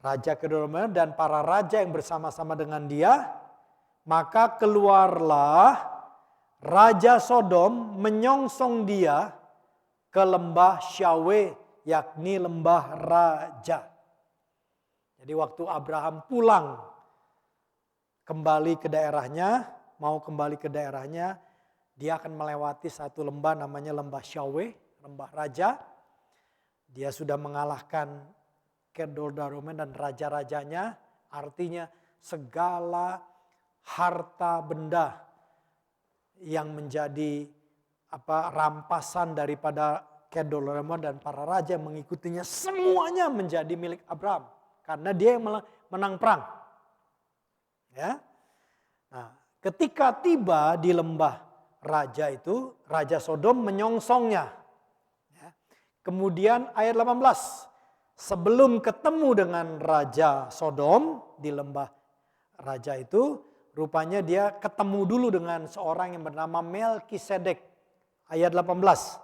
Raja Kedorlaomer dan para raja yang bersama-sama dengan dia, maka keluarlah Raja Sodom menyongsong dia ke lembah Syawe, yakni lembah raja. Jadi waktu Abraham pulang kembali ke daerahnya, mau kembali ke daerahnya, dia akan melewati satu lembah namanya lembah Syawe, lembah raja. Dia sudah mengalahkan Kedorlaomer dan raja-rajanya, artinya segala harta benda yang menjadi rampasan daripada Kedorlaomer dan para raja yang mengikutinya semuanya menjadi milik Abraham karena dia yang menang perang. Ya. Nah, ketika tiba di lembah raja itu, Raja Sodom menyongsongnya. Ya. Kemudian ayat 18, sebelum ketemu dengan Raja Sodom di lembah raja itu, rupanya dia ketemu dulu dengan seorang yang bernama Melkisedek. Ayat 18.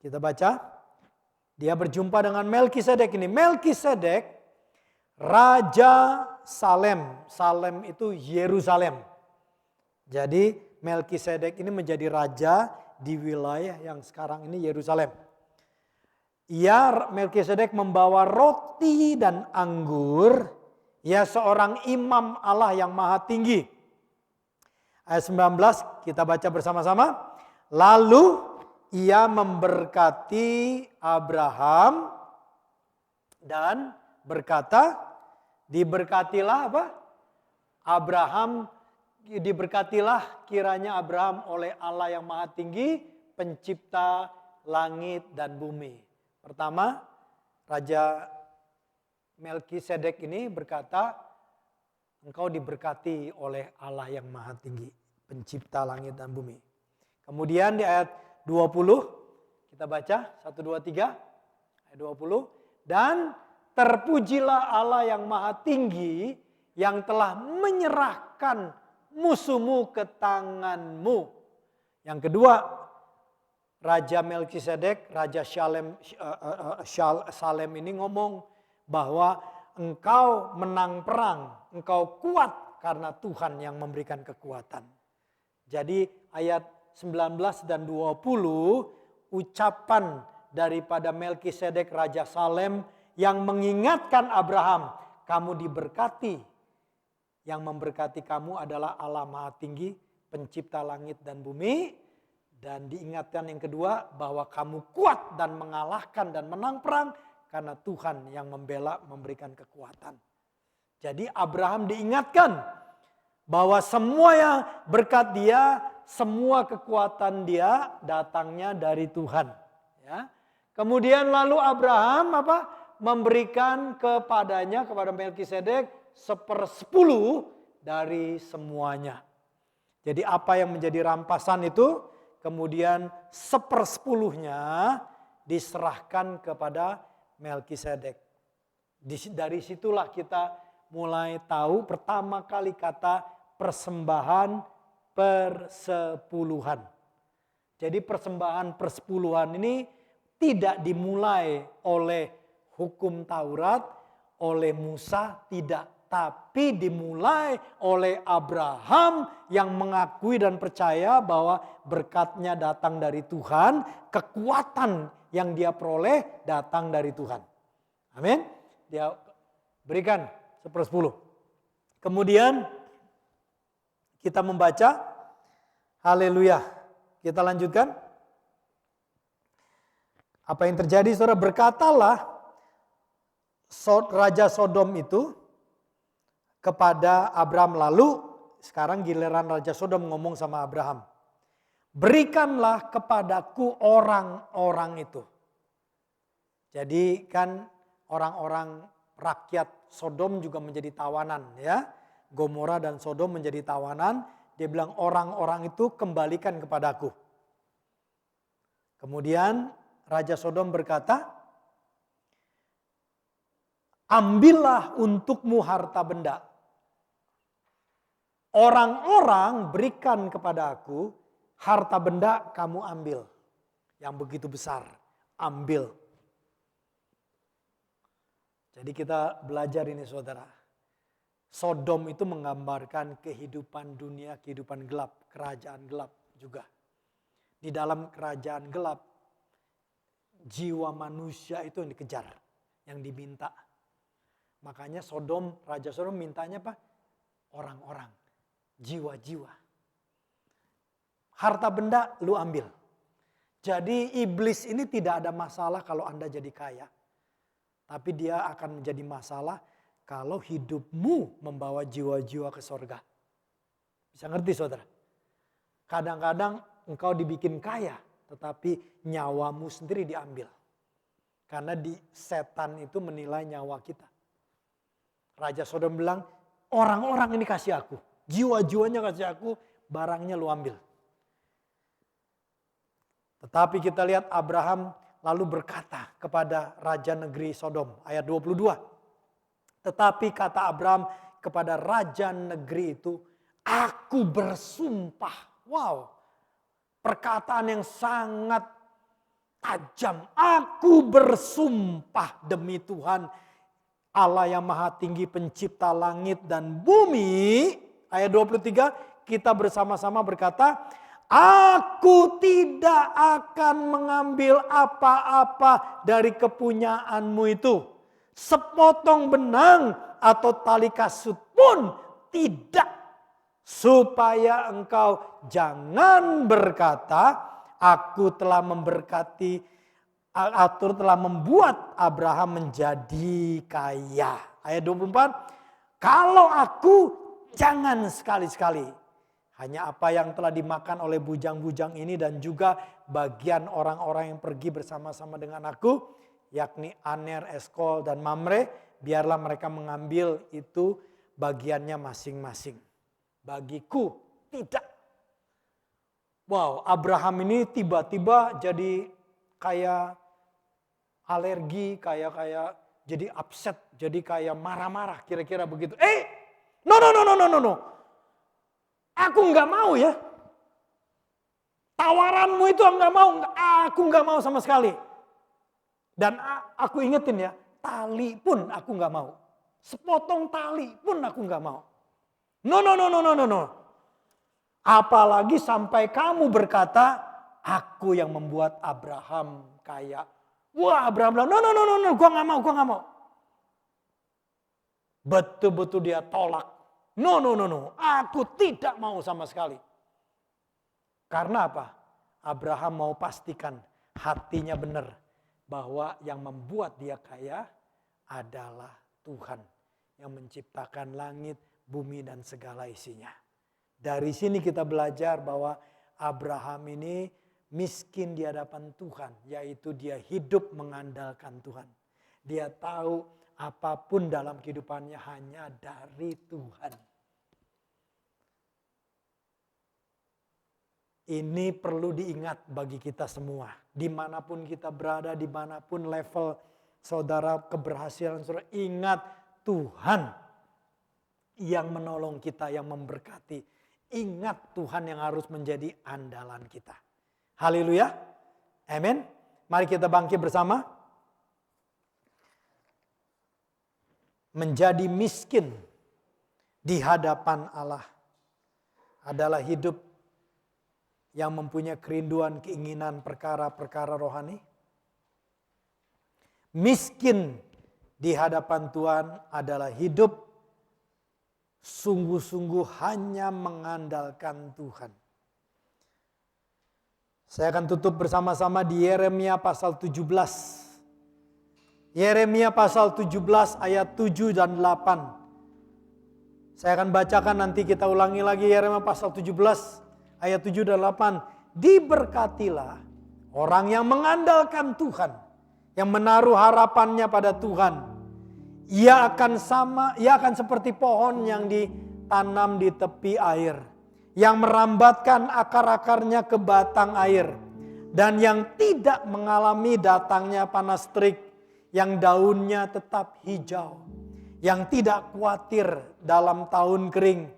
Kita baca. Dia berjumpa dengan Melkisedek ini. Melkisedek Raja Salem. Salem itu Yerusalem. Jadi Melkisedek ini menjadi raja di wilayah yang sekarang ini Yerusalem. Melkisedek membawa roti dan anggur. Ia seorang imam Allah yang maha tinggi. Ayat 19 kita baca bersama-sama. Lalu ia memberkati Abraham dan berkata, diberkatilah apa? Abraham, diberkatilah kiranya Abraham oleh Allah yang maha tinggi, pencipta langit dan bumi. Pertama, Raja Melkisedek ini berkata, engkau diberkati oleh Allah yang maha tinggi, pencipta langit dan bumi. Kemudian di ayat 20, kita baca 1, 2, 3, ayat 20. Dan terpujilah Allah yang maha tinggi yang telah menyerahkan musuhmu ke tanganmu. Yang kedua, Raja Melkisedek, Raja Salem ini ngomong bahwa engkau menang perang, engkau kuat karena Tuhan yang memberikan kekuatan. Jadi ayat 19 dan 20 ucapan daripada Melkisedek Raja Salem yang mengingatkan Abraham, kamu diberkati. Yang memberkati kamu adalah Allah Maha Tinggi, pencipta langit dan bumi. Dan diingatkan yang kedua bahwa kamu kuat dan mengalahkan dan menang perang karena Tuhan yang membela, memberikan kekuatan. Jadi Abraham diingatkan bahwa semua yang berkat dia, semua kekuatan dia datangnya dari Tuhan. Ya. Kemudian lalu Abraham memberikan kepadanya, kepada Melkisedek 1/10 dari semuanya. Jadi apa yang menjadi rampasan itu kemudian 1/10-nya diserahkan kepada Melkisedek. Dari situlah kita mulai tahu pertama kali kata persembahan persepuluhan. Jadi persembahan persepuluhan ini tidak dimulai oleh hukum Taurat, oleh Musa, tidak. Tapi dimulai oleh Abraham yang mengakui dan percaya bahwa berkatnya datang dari Tuhan, kekuatan yang dia peroleh datang dari Tuhan. Amin. Dia berikan 1/10. Kemudian kita membaca, haleluya. Kita lanjutkan. Apa yang terjadi, saudara? Berkatalah Raja Sodom itu kepada Abraham. Lalu sekarang giliran Raja Sodom ngomong sama Abraham. Berikanlah kepadaku orang-orang itu. Jadi kan orang-orang rakyat Sodom juga menjadi tawanan ya. Gomora dan Sodom menjadi tawanan. Dia bilang orang-orang itu kembalikan kepadaku. Kemudian Raja Sodom berkata, ambillah untukmu harta benda. Orang-orang berikan kepada aku, harta benda kamu ambil. Yang begitu besar, ambil. Jadi kita belajar ini saudara. Sodom itu menggambarkan kehidupan dunia, kehidupan gelap, kerajaan gelap juga. Di dalam kerajaan gelap, jiwa manusia itu yang dikejar, yang diminta. Makanya Raja Sodom mintanya apa? Orang-orang, jiwa-jiwa. Harta benda lu ambil. Jadi iblis ini tidak ada masalah kalau Anda jadi kaya. Tapi dia akan menjadi masalah kalau hidupmu membawa jiwa-jiwa ke sorga. Bisa ngerti saudara? Kadang-kadang engkau dibikin kaya, tetapi nyawamu sendiri diambil. Karena setan itu menilai nyawa kita. Raja Sodom bilang, orang-orang ini kasih aku. Jiwa-jiwanya kasih aku, barangnya lu ambil. Tetapi kita lihat Abraham lalu berkata kepada Raja negeri Sodom. Ayat 22. Tetapi kata Abraham kepada Raja negeri itu, aku bersumpah. Wow, perkataan yang sangat tajam. Aku bersumpah demi Tuhan, Allah yang maha tinggi pencipta langit dan bumi. Ayat 23 kita bersama-sama berkata, aku tidak akan mengambil apa-apa dari kepunyaanmu itu. Sepotong benang atau tali kasut pun tidak. Supaya engkau jangan berkata, aku telah memberkati, atur telah membuat Abraham menjadi kaya. Ayat 24, kalau aku jangan sekali-sekali. Hanya apa yang telah dimakan oleh bujang-bujang ini dan juga bagian orang-orang yang pergi bersama-sama dengan aku, yakni Aner, Eskol, dan Mamre, biarlah mereka mengambil itu bagiannya masing-masing. Bagiku tidak. Wow, Abraham ini tiba-tiba jadi kayak alergi, kayak jadi upset, jadi kayak marah-marah, kira-kira begitu. No. Aku nggak mau ya. Tawaranmu itu nggak mau, aku nggak mau sama sekali. Dan aku ingetin ya, tali pun aku nggak mau. Sepotong tali pun aku nggak mau. No, no, no, no, no, no, no. Apalagi sampai kamu berkata, aku yang membuat Abraham kaya. Wah, Abraham bilang, no, no, no, no, no, gua nggak mau, gua nggak mau. Betul-betul dia tolak. No, no, no, no, aku tidak mau sama sekali. Karena apa? Abraham mau pastikan hatinya benar bahwa yang membuat dia kaya adalah Tuhan yang menciptakan langit, bumi dan segala isinya. Dari sini kita belajar bahwa Abraham ini miskin di hadapan Tuhan, yaitu dia hidup mengandalkan Tuhan. Dia tahu apapun dalam kehidupannya hanya dari Tuhan. Ini perlu diingat bagi kita semua. Dimanapun kita berada, dimanapun level saudara keberhasilan saudara, ingat Tuhan yang menolong kita, yang memberkati. Ingat Tuhan yang harus menjadi andalan kita. Haleluya. Amin. Mari kita bangkit bersama. Menjadi miskin di hadapan Allah adalah hidup yang mempunyai kerinduan, keinginan perkara-perkara rohani. Miskin di hadapan Tuhan adalah hidup sungguh-sungguh hanya mengandalkan Tuhan. Saya akan tutup bersama-sama di Yeremia pasal 17. Yeremia pasal 17 ayat 7 dan 8. Saya akan bacakan, nanti kita ulangi lagi Yeremia pasal 17 ayat 7 dan 8. Diberkatilah orang yang mengandalkan Tuhan, yang menaruh harapannya pada Tuhan. Ia akan seperti pohon yang ditanam di tepi air, yang merambatkan akar-akarnya ke batang air, dan yang tidak mengalami datangnya panas terik, yang daunnya tetap hijau, yang tidak khawatir dalam tahun kering,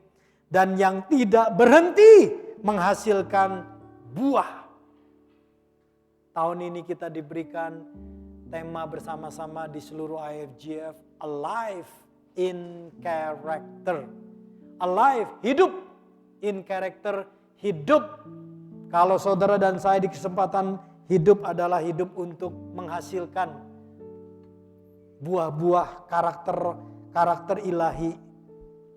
dan yang tidak berhenti menghasilkan buah. Tahun ini kita diberikan tema bersama-sama di seluruh IFGF, Alive in Character. Alive, hidup. In character, hidup. Kalau saudara dan saya di kesempatan hidup adalah hidup untuk menghasilkan buah-buah karakter ilahi.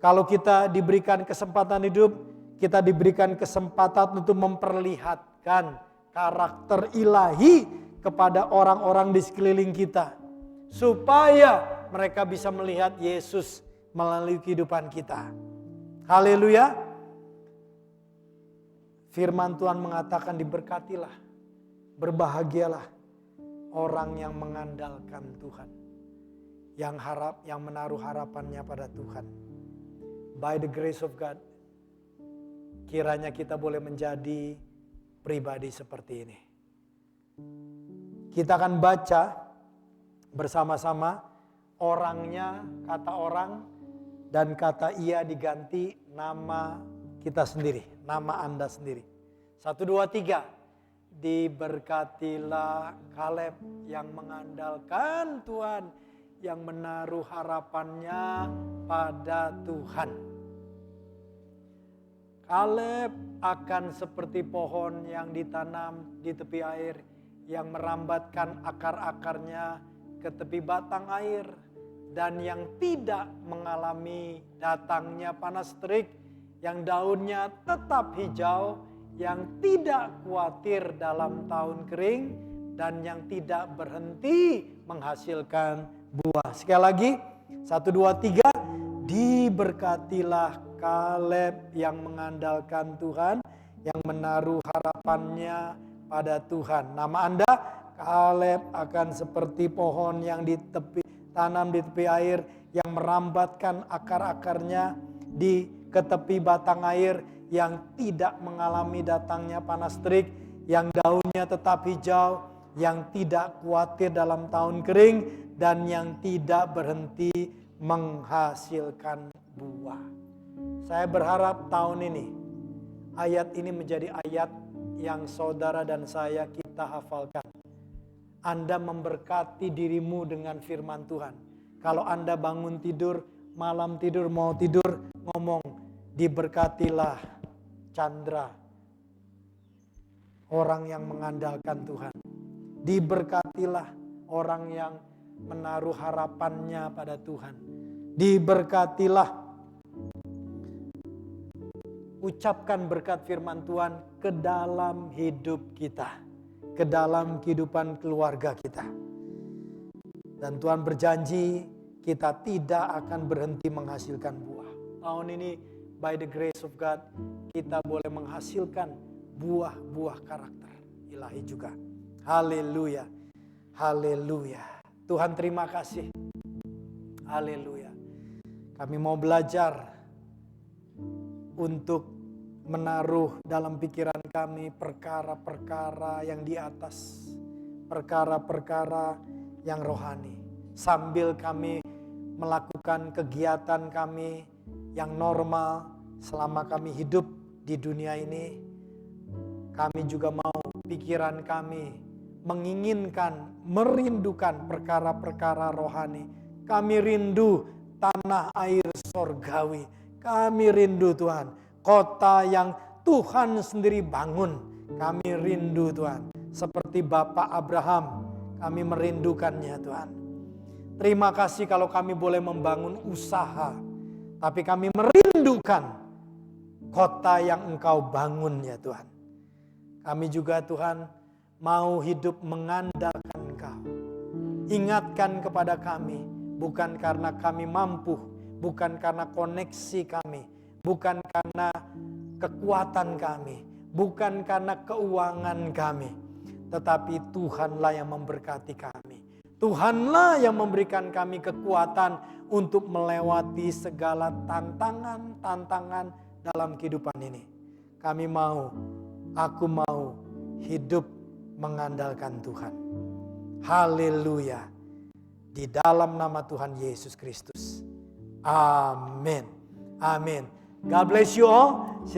Kalau kita diberikan kesempatan hidup, kita diberikan kesempatan untuk memperlihatkan karakter ilahi kepada orang-orang di sekeliling kita. Supaya mereka bisa melihat Yesus melalui kehidupan kita. Haleluya. Firman Tuhan mengatakan diberkatilah, berbahagialah orang yang mengandalkan Tuhan. Yang menaruh harapannya pada Tuhan. By the grace of God, kiranya kita boleh menjadi pribadi seperti ini. Kita akan baca bersama-sama orangnya, kata orang dan kata ia diganti nama kita sendiri, nama Anda sendiri. 1, 2, 3. Diberkatilah Kaleb yang mengandalkan Tuhan, yang menaruh harapannya pada Tuhan. Kaleb akan seperti pohon yang ditanam di tepi air, yang merambatkan akar-akarnya ke tepi batang air, dan yang tidak mengalami datangnya panas terik, yang daunnya tetap hijau, yang tidak khawatir dalam tahun kering, dan yang tidak berhenti menghasilkan buah. Sekali lagi, 1, 2, 3. Diberkatilah Kaleb yang mengandalkan Tuhan, yang menaruh harapannya pada Tuhan. Nama Anda, Kaleb, akan seperti pohon yang tanam di tepi air, yang merambatkan akar-akarnya ke tepi batang air, yang tidak mengalami datangnya panas terik, yang daunnya tetap hijau, yang tidak khawatir dalam tahun kering, dan yang tidak berhenti menghasilkan buah. Saya berharap tahun ini ayat ini menjadi ayat yang saudara dan saya kita hafalkan. Anda memberkati dirimu dengan firman Tuhan. Kalau Anda bangun tidur, malam tidur, mau tidur, ngomong, diberkatilah Chandra, orang yang mengandalkan Tuhan. Diberkatilah orang yang menaruh harapannya pada Tuhan. Diberkatilah. Ucapkan berkat firman Tuhan ke dalam hidup kita, ke dalam kehidupan keluarga kita. Dan Tuhan berjanji kita tidak akan berhenti menghasilkan buah. Tahun ini by the grace of God kita boleh menghasilkan buah-buah karakter ilahi juga. Haleluya. Haleluya. Tuhan terima kasih. Haleluya. Kami mau belajar untuk menaruh dalam pikiran kami perkara-perkara yang di atas, perkara-perkara yang rohani. Sambil kami melakukan kegiatan kami yang normal selama kami hidup di dunia ini, kami juga mau pikiran kami menginginkan, merindukan perkara-perkara rohani. Kami rindu tanah air sorgawi. Kami rindu Tuhan, kota yang Tuhan sendiri bangun. Kami rindu Tuhan, seperti Bapak Abraham, kami merindukannya Tuhan. Terima kasih kalau kami boleh membangun usaha, tapi kami merindukan kota yang Engkau bangun ya Tuhan. Kami juga Tuhan mau hidup mengandalkan Engkau. Ingatkan kepada kami, bukan karena kami mampu, bukan karena koneksi kami, bukan karena kekuatan kami, bukan karena keuangan kami, tetapi Tuhanlah yang memberkati kami. Tuhanlah yang memberikan kami kekuatan untuk melewati segala tantangan dalam kehidupan ini. Kami mau, aku mau hidup mengandalkan Tuhan. Haleluya. Di dalam nama Tuhan Yesus Kristus. Amin. Amin. God bless you all. Silakan